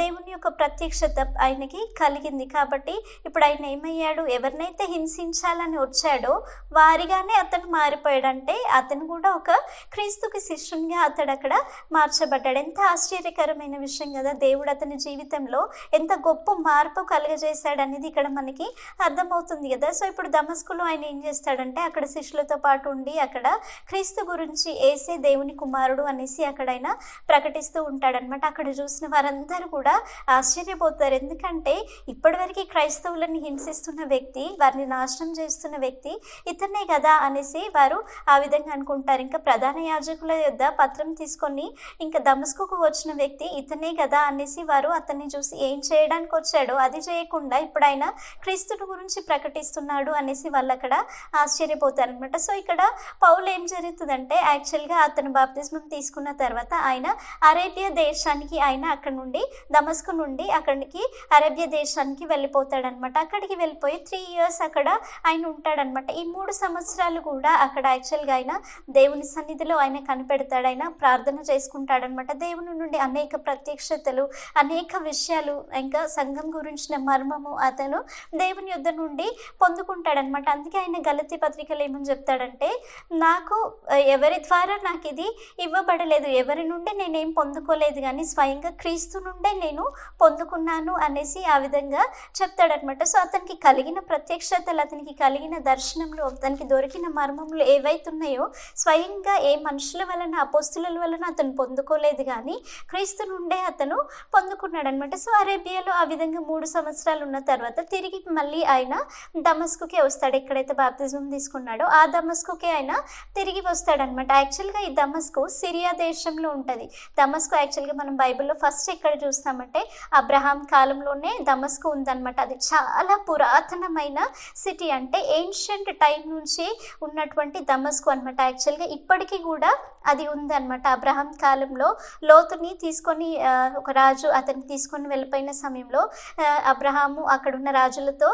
దేవుని యొక్క ప్రత్యక్షత ఆయనకి కలిగింది. కాబట్టి ఇప్పుడు ఆయన ఏమయ్యాడు? ఎవరినైతే హింసించాలని వచ్చాడో వారిగానే అతను మారిపోయాడంటే అతను కూడా ఒక క్రీస్తుకి శిష్యునిగా అతడు అక్కడ మార్చబడ్డాడు. ఎంత ఆశ్చర్యకరమైన విషయం కదా. దేవుడు అతని జీవితంలో ఎంత గొప్ప మార్పు కలుగజేశాడు అనేది ఇక్కడ మనకి అర్థమవుతుంది కదా. సో ఇప్పుడు దమస్కులో ఆయన ఏం చేస్తాడంటే అక్కడ శిష్యులతో పాటు ఉండి అక్కడ క్రీస్తు గురించి యేసే దేవుని కుమారుడు అనేసి అక్కడ ఆయన ప్రకటిస్తూ ఉంటాడనమాట. అక్కడ చూసిన వారందరూ కూడా ఆశ్చర్యపోతారు. ఎందుకంటే ఇప్పటివరకు క్రైస్తవులని హింసిస్తున్న వ్యక్తి, వారిని నాశనం చేస్తున్న వ్యక్తి ఇతనే కదా అనేసి వారు ఆ విధంగా అనుకుంటారు. ఇంకా ప్రధాన యాజకుల యొద్ద పత్రం తీసుకొని ఇంకా దమస్కుకు వచ్చిన వ్యక్తి ఇతనే కదా అనేసి వారు అతన్ని చూసి ఏం చేయడానికి వచ్చాడో అది చేయకుండా ఇప్పుడు ఆయన క్రీస్తుని గురించి ప్రకటిస్తున్నాడు అనేసి వాళ్ళు అక్కడ ఆశ్చర్యపోతారు అనమాట. సో ఇక్కడ పౌలు ఏం జరుగుతుందంటే యాక్చువల్గా అతను బాప్తిస్మం తీసుకున్న తర్వాత ఆయన అరేబియా దేశానికి ఆయన అక్కడ నుండి దమస్కు నుండి అక్కడికి అరేబియా దేశానికి వెళ్ళిపోతాడనమాట. అక్కడికి వెళ్ళిపోయి 3 years అక్కడ ఆయన ఉంటాడనమాట. ఈ 3 సంవత్సరాలు కూడా అక్కడ యాక్చువల్గా ఆయన దేవుని సన్నిధిలో ఆయన కనిపెడతాడు, ఆయన ప్రార్థన చేసుకుంటాడనమాట. దేవుని నుండి అనేక ప్రత్యక్షతలు, అనేక విషయాలు, ఇంకా సంఘం గురించిన మర్మము అతను దేవుని యొద్ద నుండి పొందుకుంటాడనమాట. అందుకే ఆయన గలతీ పత్రికలు ఏమని చెప్తాడంటే నాకు ఎవరి ద్వారా నాకు ఇది ఇవ్వబడలేదు, ఎవరి నుండి నేనేం పొందుకోలేదు, కానీ స్వయంగా క్రీస్తు నుండే నేను పొందుకున్నాను అనేసి ఆ విధంగా చెప్తాడనమాట. సో అతనికి కలిగిన ప్రత్యక్షతలు, అతనికి కలిగిన దర్శనంలో, అతనికి దొరికిన మర్మములు ఏవైతున్నాయో స్వయంగా ఏ మనుషుల వలన, అపోస్తుల వలన అతను పొందుకోలేదు, కానీ క్రీస్తు నుండే అతను పొందుకున్నాడు అనమాట. సో అరేబియాలో ఆ విధంగా 3 సంవత్సరాలు ఉన్న తర్వాత తిరిగి మళ్ళీ ఆయన దమస్కుకే వస్తాడు. ఎక్కడైతే బాప్తిజం తీసుకున్నాడో ఆ దమస్కుకే ఆయన తిరిగి వస్తాడనమాట. యాక్చువల్గా ఈ దమస్కు సిరియా దేశంలో ఉంటుంది. దమస్కు యాక్చువల్గా మనం బైబిల్లో ఫస్ట్ ఎక్కడ చూస్తామంటే అబ్రహాం కాలంలోనే దమస్కు ఉందన్నమాట. అది చాలా పురాతనమైన సిటీ, అంటే ఏన్షియంట్ టైం నుంచి ఉన్నటువంటి దమస్కు అనమాట. యాక్చువల్గా ఇప్పటికీ కూడా అది ఉందన్నమాట. అబ్రహాం కాలంలో లోతుని తీసుకొని ఒక రాజు అతన్ని తీసుకొని వెళ్ళిపోయిన సమయంలో అబ్రహాము అక్కడున్న రాజులతో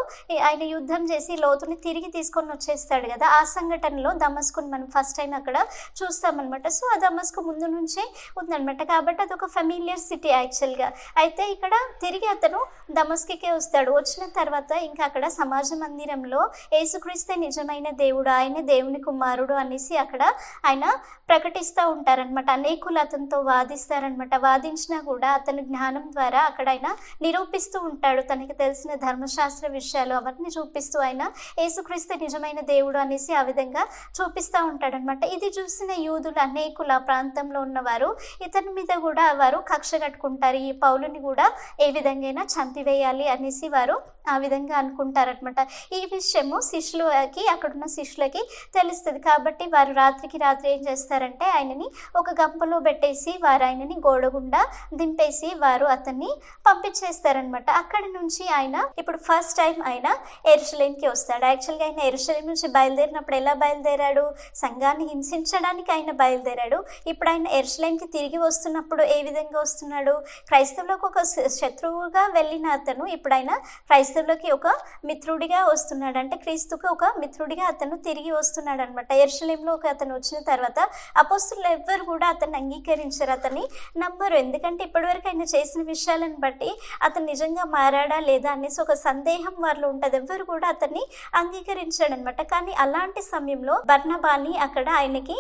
ఆయన యుద్ధం చేసి లోతుని తిరిగి తీసుకొని వచ్చేస్తాడు కదా. ఆ సంఘటనలో దమస్కుని మనం ఫస్ట్ టైం అక్కడ చూస్తామన్నమాట. సో ఆ దమస్కు ముందు నుంచే ఉందన్నమాట. కాబట్టి అదొక ఫెమిలియర్ సిటీ యాక్చువల్గా. అయితే ఇక్కడ తిరిగి అతను దమస్కుకే వస్తాడు. వచ్చిన తర్వాత ఇంకా అక్కడ సమాజ మందిరంలో యేసుక్రీస్తే నిజమైన దేవుడు, ఆయన దేవుని కుమారుడు అనేసి అక్కడ ఆయన ప్రకటిస్తూ ఉంటారనమాట. అనేకులు అతనితో వాదిస్తారనమాట. వాదించినా కూడా అతని జ్ఞానం ద్వారా అక్కడ ఆయన నిరూపిస్తూ ఉంటాడు. తనకి తెలిసిన ధర్మశాస్త్ర విషయాలు అవన్నీ చూపిస్తూ ఆయన యేసుక్రీస్తు నిజమైన దేవుడు అనేసి ఆ విధంగా చూపిస్తూ ఉంటాడనమాట. ఇది చూసిన యూదులు అనేకులు ఆ ప్రాంతంలో ఉన్నవారు ఇతని మీద కూడా వారు కక్ష కట్టుకుంటారు. ఈ పౌలుని కూడా ఏ విధంగా చంపివేయాలి అనేసి వారు ఆ విధంగా అనుకుంటారనమాట. ఈ విషయము శిష్యులకి, అక్కడున్న శిష్యులకి తెలుస్తుంది. కాబట్టి వారు రాత్రికి రాత్రి ఏం చేస్తారంటే ఆయనని ఒక గంపలో పెట్టేసి వారు ఆయనని గోడగుండా దింపేసి వారు అతన్ని పంపించేస్తారనమాట. అక్కడి నుంచి ఆయన ఇప్పుడు ఫస్ట్ టైం ఆయన యెరూషలేంకి వస్తాడు. యాక్చువల్గా ఆయన యెరూషలేం నుంచి బయలుదేరినప్పుడు ఎలా బయలుదేరాడు? సంఘాన్ని హింసించడానికి ఆయన బయలుదేరాడు. ఇప్పుడు ఆయన యెరూషలేంకి తిరిగి వస్తున్నప్పుడు ఏ విధంగా వస్తున్నాడు? క్రైస్తవులకు ఒక శత్రువుగా వెళ్ళిన అతను ఇప్పుడు ఆయన క్రైస్తవులకి ఒక మిత్రుడిగా వస్తున్నాడు. అంటే క్రీస్తుకి ఒక మిత్రుడిగా అతను తిరిగి వస్తున్నాడు అనమాట. యెరూషలేంలో అతను వచ్చిన తర్వాత అపోస్తులు ఎవ్వరు కూడా అతన్ని అంగీకరించారు, అతన్ని నమ్మరు. ఎందుకంటే ఇప్పటివరకు ఆయన చేసిన విషయాలను బట్టి అతను నిజంగా మారాడా లేదా అనేసి ఒక సందేహం వారిలో ఉంటుంది. ఎవ్వరు కూడా అతన్ని అంగీకరించాడు అనమాట. కానీ అలాంటి సమయంలో బర్నబాని అక్కడ ఆయనకి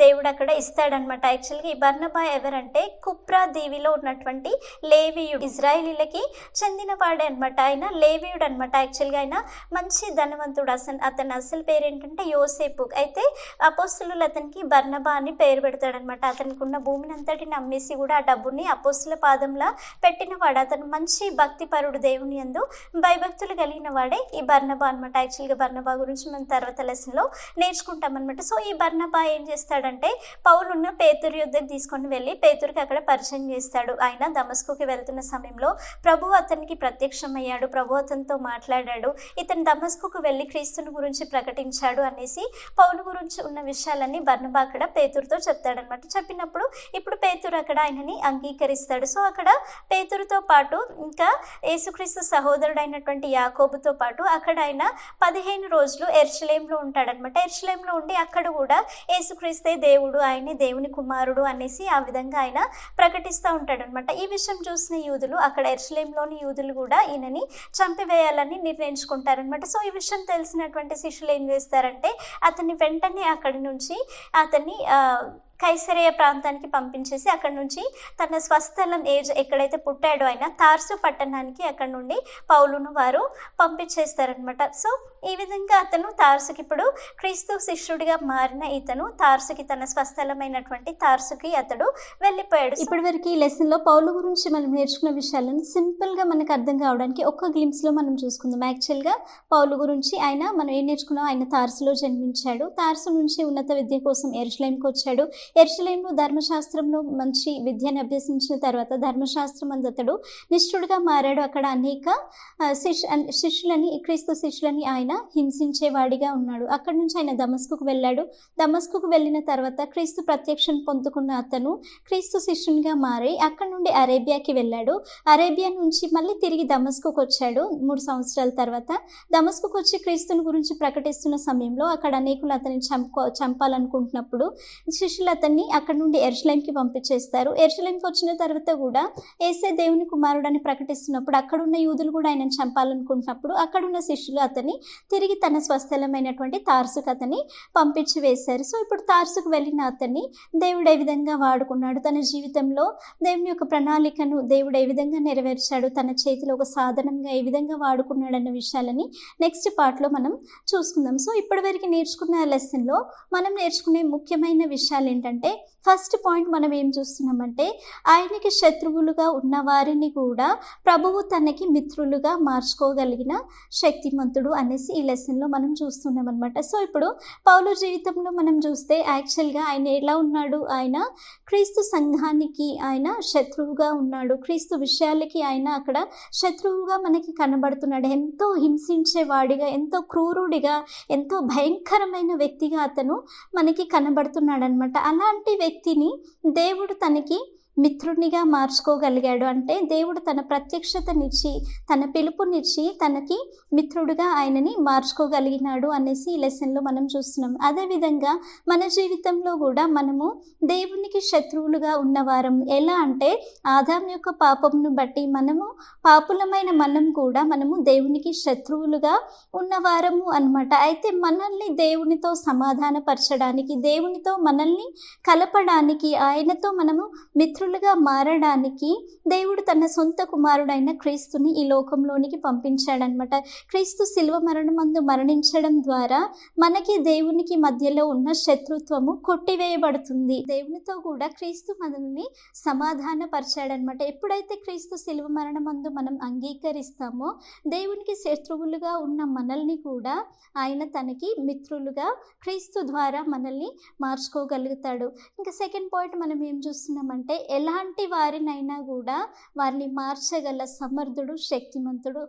దేవుడు అక్కడ ఇస్తాడనమాట. యాక్చువల్గా ఈ బర్నబా ఎవరంటే కుప్రా దీవిలో ఉన్నటువంటి లేవీయుడు, ఇజ్రాయేలీలకి చెందిన వాడే అనమాట. ఆయన లేవీయుడు అనమాట. యాక్చువల్గా ఆయన మంచి ధనవంతుడు. అతని అసలు పేరు ఏంటంటే యోసేపు. అయితే అపోస్తులు అతనికి బర్నబా అని పేరు పెడతాడనమాట. అనమాట. అతనికి ఉన్న భూమిని అంతటిని అమ్మేసి కూడా ఆ డబ్బుని అపోస్తుల పాదంలా పెట్టినవాడు. అతను మంచి భక్తిపరుడు, దేవుని యందు భయభక్తులు కలిగిన వాడే ఈ బర్నబా అనమాట. యాక్చువల్గా బర్నబా గురించి మనం తర్వాత లెసన్లో నేర్చుకుంటాం అనమాట. సో ఈ బర్నబా ఏం చేస్తాడంటే పౌలున్న పేతురు యుద్ధకు తీసుకొని వెళ్ళి పేతురుకి అక్కడ పరిచయం చేస్తాడు. ఆయన దమస్కుకి వెళ్తున్న సమయంలో ప్రభు అతనికి ప్రత్యక్షమయ్యాడు, ప్రభు అతనితో మాట్లాడాడు, ఇతను దమస్కుకు వెళ్ళి క్రీస్తుని గురించి ప్రకటించాడు అనేసి పౌలు గురించి ఉన్న విషయాలన్నీ బర్నబా అక్కడ పేతురుతో చెప్తాడనమాట. చెప్పినప్పుడు ఇప్పుడు పేతురు అక్కడ ఆయనని అంగీకరిస్తాడు. సో అక్కడ పేతురుతో పాటు ఇంకా యేసుక్రీస్తు సహోదరుడైనటువంటి యాకోబుతో పాటు అక్కడ ఆయన 15 రోజులు ఎరుషలేంలో ఉంటాడనమాట. ఎరుషలేంలో ఉండి అక్కడ కూడా యేసుక్రీస్తే దేవుడు, ఆయనే దేవుని కుమారుడు అనేసి ఆ విధంగా ఆయన ప్రకటిస్తూ ఉంటాడనమాట. ఈ విషయం చూసిన యూదులు, అక్కడ ఎరుషలేంలోని యూదులు కూడా ఈయనని చంపివేయాలని నిర్ణయించుకుంటారనమాట. సో ఈ విషయం తెలిసినటువంటి శిష్యులు ఏం చేస్తారంటే అతన్ని వెంటనే అక్కడి నుంచి అతన్ని కైసరేయ ప్రాంతానికి పంపించేసి అక్కడ నుంచి తన స్వస్థలం ఎక్కడైతే పుట్టాడో ఆయన తార్సు పట్టణానికి అక్కడ నుండి పౌలును వారు పంపించేస్తారనమాట. సో ఈ విధంగా అతను తార్సుకి, ఇప్పుడు క్రీస్తు శిష్యుడిగా మారిన ఇతను తార్సుకి, తన స్వస్థలమైనటువంటి తార్సుకి అతడు వెళ్ళిపోయాడు. ఇప్పటి వరకు ఈ లెసన్లో పౌలు గురించి మనం నేర్చుకున్న విషయాలను సింపుల్గా మనకు అర్థం కావడానికి ఒక్క గ్లింప్స్లో మనం చూసుకుందాం. యాక్చువల్గా పౌలు గురించి మనం ఏం నేర్చుకున్నాం, ఆయన తార్సులో జన్మించాడు, తార్సు నుంచి ఉన్నత విద్య కోసం ఎరుషలేంకి వచ్చాడు. ఎరుషలేంలో ధర్మశాస్త్రంలో మంచి విద్యను అభ్యసించిన తర్వాత ధర్మశాస్త్రం అతడు నిష్ఠుడుగా మారాడు. అక్కడ అనేక క్రీస్తు శిష్యులని ఆయన హింసించేవాడిగా ఉన్నాడు. అక్కడి నుంచి ఆయన దమస్కుకు వెళ్ళాడు. దమస్కుకు వెళ్ళిన తర్వాత క్రీస్తు ప్రత్యక్షం పొందుకున్న అతను క్రీస్తు శిష్యునిగా మారి అక్కడి నుండి అరేబియాకి వెళ్ళాడు. అరేబియా నుంచి మళ్ళీ తిరిగి దమస్కుకు వచ్చాడు 3 సంవత్సరాల తర్వాత. దమస్కుకు వచ్చి క్రీస్తుని గురించి ప్రకటిస్తున్న సమయంలో అక్కడ అనేకులు అతన్ని చంపాలనుకుంటున్నప్పుడు శిష్యులు అతన్ని అక్కడ నుండి ఎరుషలేంకి పంపించేస్తారు. ఎరుషలేంకి వచ్చిన తర్వాత కూడా యేసే దేవుని కుమారుడు అని ప్రకటిస్తున్నప్పుడు అక్కడున్న యూదులు కూడా ఆయనను చంపాలనుకుంటున్నప్పుడు అక్కడున్న శిష్యులు అతన్ని తిరిగి తన స్వస్థలమైనటువంటి తార్సుకు అతన్ని పంపించి వేశారు. సో ఇప్పుడు తార్సుకు వెళ్ళిన అతన్ని దేవుడు ఏ విధంగా వాడుకున్నాడు, తన జీవితంలో దేవుని యొక్క ప్రణాళికను దేవుడు ఏ విధంగా నెరవేర్చాడు, తన చేతిలో ఒక సాధనంగా ఏ విధంగా వాడుకున్నాడు అన్న విషయాలని నెక్స్ట్ పార్ట్లో మనం చూసుకుందాం. సో ఇప్పటివరకు నేర్చుకున్న లెసన్లో మనం నేర్చుకునే ముఖ్యమైన విషయాలు ఏంటంటే, ఫస్ట్ పాయింట్ మనం ఏం చూస్తున్నామంటే ఆయనకి శత్రువులుగా ఉన్న వారిని కూడా ప్రభువు తనకి మిత్రులుగా మార్చుకోగలిగిన శక్తిమంతుడు అనేసి ఈ లెసన్లో మనం చూస్తున్నాం అనమాట. సో ఇప్పుడు పౌలు జీవితంలో మనం చూస్తే యాక్చువల్గా ఆయన ఎలా ఉన్నాడు, ఆయన క్రీస్తు సంఘానికి ఆయన శత్రువుగా ఉన్నాడు, క్రీస్తు విషయాలకి ఆయన అక్కడ శత్రువుగా మనకి కనబడుతున్నాడు. ఎంతో హింసించేవాడిగా, ఎంతో క్రూరుడిగా, ఎంతో భయంకరమైన వ్యక్తిగా అతను మనకి కనబడుతున్నాడు అనమాట. అలాంటి వ్యక్తిని దేవుడు తనకి మిత్రునిగా మార్చుకోగలిగాడు. అంటే దేవుడు తన ప్రత్యక్షతనిచ్చి, తన పిలుపునిచ్చి తనకి మిత్రుడుగా ఆయనని మార్చుకోగలిగినాడు అనేసి ఈ లెసన్లో మనం చూస్తున్నాం. అదేవిధంగా మన జీవితంలో కూడా మనము దేవునికి శత్రువులుగా ఉన్నవారం. ఎలా అంటే ఆదాం యొక్క పాపమును బట్టి మనము పాపులమైన మనము దేవునికి శత్రువులుగా ఉన్నవారము అన్నమాట. అయితే మనల్ని దేవునితో సమాధానపరచడానికి, దేవునితో మనల్ని కలపడానికి, ఆయనతో మనము మిత్రులుగా మారడానికి దేవుడు తన సొంత కుమారుడైన క్రీస్తుని ఈ లోకంలోనికి పంపించాడనమాట. క్రీస్తు శిలువ మరణమందు మరణించడం ద్వారా మనకి దేవునికి మధ్యలో ఉన్న శత్రుత్వము కొట్టివేయబడుతుంది. దేవునితో కూడా క్రీస్తు మనల్ని సమాధానపరిచాడనమాట. ఎప్పుడైతే క్రీస్తు శిలువ మరణమందు మనం అంగీకరిస్తామో దేవునికి శత్రువులుగా ఉన్న మనల్ని కూడా ఆయన తనకి మిత్రులుగా క్రీస్తు ద్వారా మనల్ని మార్చుకోగలుగుతాడు. ఇంకా సెకండ్ పాయింట్ మనం ఏం చూస్తున్నామంటే ఎలాంటి వారినైనా కూడా వారిని మార్చగల సమర్థుడు, శక్తిమంతుడు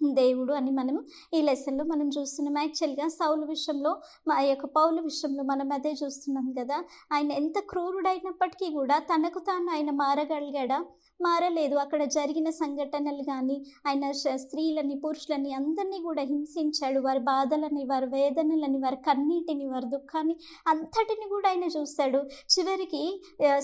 దేవుడు అని మనం ఈ లెసన్లో మనం చూస్తున్నాం. యాక్చువల్గా సౌలు విషయంలో, మా యొక్క పౌలు విషయంలో మనం అదే చూస్తున్నాం కదా. ఆయన ఎంత క్రూరుడైనప్పటికీ కూడా తనకు తాను ఆయన మారగలిగాడా? మారలేదు. అక్కడ జరిగిన సంఘటనలు కానీ ఆయన స్త్రీలని, పురుషులని అందరినీ కూడా హింసించాడు. వారి బాధలని, వారి వేదనలని, వారి కన్నీటిని, వారి దుఃఖాన్ని అంతటిని కూడా ఆయన చూశాడు. చివరికి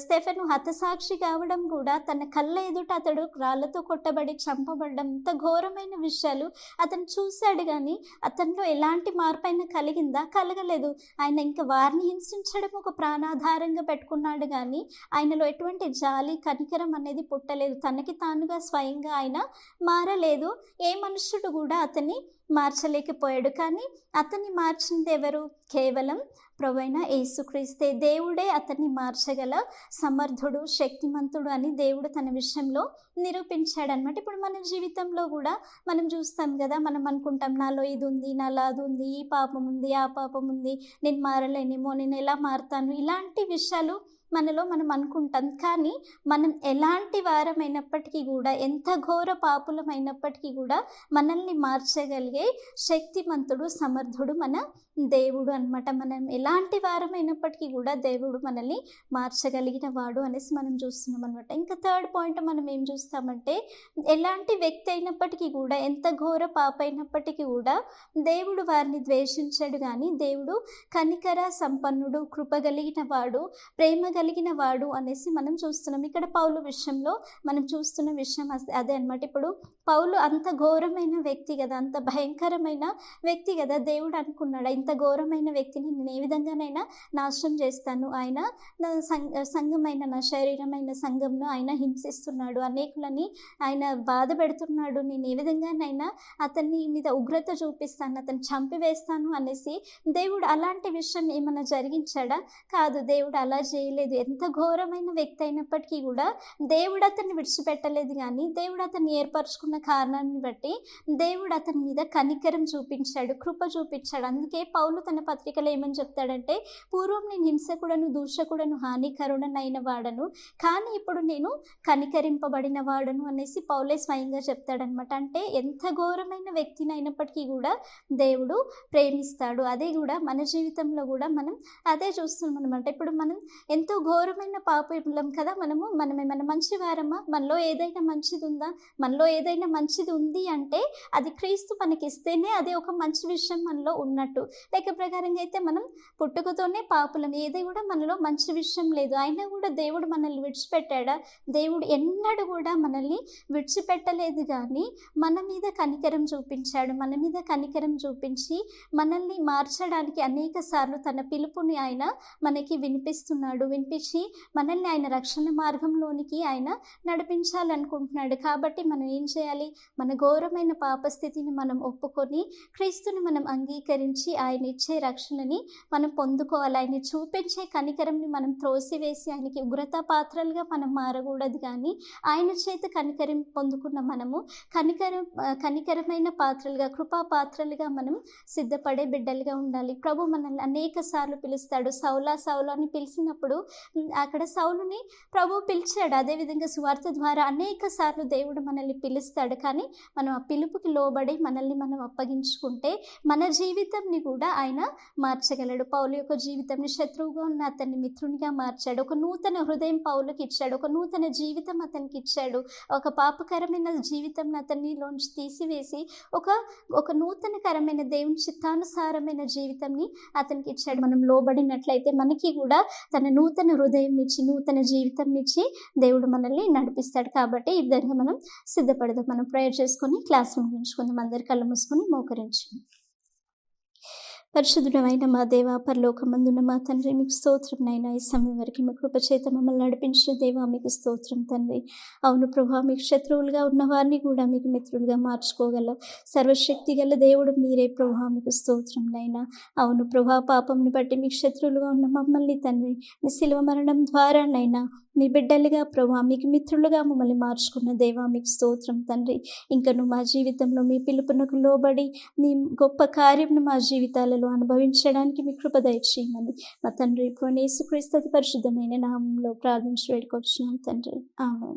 స్టెఫెను హతసాక్షి కావడం కూడా తన కళ్ళ ఎదుట అతడు రాళ్లతో కొట్టబడి చంపబడ్డం, ఇంత ఘోరమైన విషయాలు అతను చూశాడు. కానీ అతనిలో ఎలాంటి మార్పు అయినా కలిగిందా? కలగలేదు. ఆయన ఇంకా వారిని హింసించడం ఒక ప్రాణాధారంగా పెట్టుకున్నాడు. కానీ ఆయనలో ఎటువంటి జాలి, కనికరం అనేది పుట్టలేదు. తనకి తానుగా స్వయంగా ఆయన మారలేదు. ఏ మనుష్యుడు కూడా అతన్ని మార్చలేకపోయాడు. కానీ అతన్ని మార్చింది ఎవరు? కేవలం ప్రభువైన యేసుక్రీస్తే. దేవుడే అతన్ని మార్చగల సమర్థుడు, శక్తిమంతుడు అని దేవుడు తన విషయంలో నిరూపించాడనమాట. ఇప్పుడు మన జీవితంలో కూడా మనం చూస్తాం కదా, మనం అనుకుంటాం నాలో ఇది ఉంది, నాలో అది ఉంది, ఈ పాపం ఉంది, ఆ పాపం ఉంది, నేను మారలేనేమో, నేను ఎలా మారుతాను, ఇలాంటి విషయాలు మనలో మనం అనుకుంటాం. కానీ మనం ఎలాంటి వారమైనప్పటికీ కూడా, ఎంత ఘోర పాపులమైనప్పటికీ కూడా మనల్ని మార్చగలిగే శక్తిమంతుడు, సమర్థుడు మన దేవుడు అనమాట. మనం ఎలాంటి వారమైనప్పటికీ కూడా దేవుడు మనల్ని మార్చగలిగిన వాడు అనేసి మనం చూస్తున్నాం అనమాట. ఇంకా థర్డ్ పాయింట్ మనం ఏం చూస్తామంటే, ఎలాంటి వ్యక్తి అయినప్పటికీ కూడా, ఎంత ఘోర పాప అయినప్పటికీ కూడా దేవుడు వారిని ద్వేషించాడు. కానీ దేవుడు కనికర సంపన్నుడు, కృప కలిగిన వాడు, ప్రేమ కలిగిన వాడు అనేసి మనం చూస్తున్నాం. ఇక్కడ పౌలు విషయంలో మనం చూస్తున్న విషయం అదే అనమాట. ఇప్పుడు పౌలు అంత ఘోరమైన వ్యక్తి కదా, అంత భయంకరమైన వ్యక్తి కదా. దేవుడు అనుకున్నాడు, ఇంత ఘోరమైన వ్యక్తిని నేను ఏ విధంగానైనా నాశనం చేస్తాను. ఆయన నా సంఘమైన, నా శరీరమైన సంఘంను ఆయన హింసిస్తున్నాడు, అనేకులని ఆయన బాధ పెడుతున్నాడు, నేను ఏ విధంగానైనా అతన్ని మీద ఉగ్రత చూపిస్తాను, అతన్ని చంపివేస్తాను అనేసి దేవుడు అలాంటి విషయం ఏమైనా జరిగించాడా? కాదు, దేవుడు అలా చేయలేదు. ఎంత ఘోరమైన వ్యక్తి అయినప్పటికీ కూడా దేవుడు అతన్ని విడిచిపెట్టలేదు. కానీ దేవుడు అతన్ని ఏర్పరచుకున్న కారణాన్ని బట్టి దేవుడు అతని మీద కనికరం చూపించాడు, కృప చూపించాడు. అందుకే పౌలు తన పత్రికలో ఏమని చెప్తాడంటే, పూర్వం నేను హింసకుడను, దూషకుడను, హానికరుడనైన వాడను, కానీ ఇప్పుడు నేను కనికరింపబడిన వాడను అనేసి పౌలే స్వయంగా చెప్తాడనమాట. అంటే ఎంత ఘోరమైన వ్యక్తిని అయినప్పటికీ కూడా దేవుడు ప్రేమిస్తాడు. అదే కూడా మన జీవితంలో కూడా మనం అదే చూస్తున్నాం అనమాట. ఇప్పుడు మనం ఎంతో ఘోరమైన పాపం కదా, మనం ఏమైనా మంచి వారమా? మనలో ఏదైనా మంచిది ఉందా? మనలో ఏదైనా మంచిది ఉంది అంటే అది క్రీస్తు మనకిస్తేనే అది ఒక మంచి విషయం మనలో ఉన్నట్టు. లెక్క ప్రకారంగా అయితే మనం పుట్టుకతోనే పాపులం, ఏది కూడా మనలో మంచి విషయం లేదు. అయినా కూడా దేవుడు మనల్ని విడిచిపెట్టాడా? దేవుడు ఎన్నడూ కూడా మనల్ని విడిచిపెట్టలేదు. కానీ మన మీద కనికరం చూపించాడు. మన మీద కనికరం చూపించి మనల్ని మార్చడానికి అనేక సార్లు తన పిలుపుని ఆయన మనకి వినిపించి మనల్ని ఆయన రక్షణ మార్గంలోనికి ఆయన నడిపించాలనుకుంటున్నాడు. కాబట్టి మనం ఏం చేయాలి? మన ఘోరమైన పాపస్థితిని మనం ఒప్పుకొని క్రీస్తుని మనం అంగీకరించి ఆయన ఇచ్చే రక్షణని మనం పొందుకోవాలి. ఆయన చూపించే కనికరంని మనం త్రోసివేసి ఆయనకి ఉగ్రత పాత్రలుగా మనం మారకూడదు. కానీ ఆయన చేత కనికరం పొందుకున్న మనము కనికరమైన పాత్రలుగా, కృపా పాత్రలుగా మనం సిద్ధపడే బిడ్డలుగా ఉండాలి. ప్రభు మనల్ని అనేక సార్లు పిలుస్తాడు. సౌలా అని పిలిచినప్పుడు అక్కడ సౌలుని ప్రభు పిలిచాడు. అదేవిధంగా సువార్త ద్వారా అనేక సార్లు దేవుడు మనల్ని పిలుస్తాడు. కానీ మనం ఆ పిలుపుకి లోబడి మనల్ని మనం అప్పగించుకుంటే మన జీవితంని కూడా ఆయన మార్చగలడు. పౌలు యొక్క జీవితంని, శత్రువుగా ఉన్న అతన్ని మిత్రునిగా మార్చాడు. ఒక నూతన హృదయం పౌలుకి ఇచ్చాడు, ఒక నూతన జీవితం అతనికి ఇచ్చాడు. ఒక పాపకరమైన జీవితం అతనిలోంచి తీసివేసి ఒక నూతనకరమైన దేవుని చిత్తానుసారమైన జీవితంని అతనికి ఇచ్చాడు. మనం లోబడినట్లయితే మనకి కూడా తన నూతన హృదయం ఇచ్చి, నూతన జీవితం ఇచ్చి దేవుడు మనల్ని నడిపిస్తాడు. కాబట్టి ఈ విధంగా మనం సిద్ధపడదాం. మనం ప్రేయర్ చేసుకొని క్లాస్ ముగించుకుందాం. అందరి కళ్ళు మూసుకొని మోకరించి. పరిశుద్ధుడమైన మా దేవ, పరలోకమందున్న మా తండ్రి, మీకు స్తోత్రం నైనా. ఈ సమయం వరకు మీ కృప చేత మమ్మల్ని నడిపించిన దేవా, మీకు స్తోత్రం తండ్రి. అవును ప్రభా, మీకు శత్రువులుగా ఉన్న వారిని కూడా మీకు మిత్రులుగా మార్చుకోగల సర్వశక్తి గల దేవుడు మీరే ప్రభా, మీకు స్తోత్రం నైనా. అవును ప్రభా, పాపంని బట్టి మీకు శత్రువులుగా ఉన్న మమ్మల్ని తండ్రి మీ శిలువ మరణం ద్వారా నైనా మీ బిడ్డలుగా ప్రభా, మీకు మిత్రులుగా మమ్మల్ని మార్చుకున్న దేవా, మీకు స్తోత్రం తండ్రి. ఇంకను మా జీవితంలో మీ పిలుపునకు లోబడి మీ గొప్ప కార్యంను మా జీవితాలలో అనుభవించడానికి మీ కృప దయచేయమని మా తండ్రి యేసుక్రీస్తు పరిశుద్ధమైన నామంలో ప్రార్థించి వేడుకొచ్చున్నాం తండ్రి. ఆమేన్.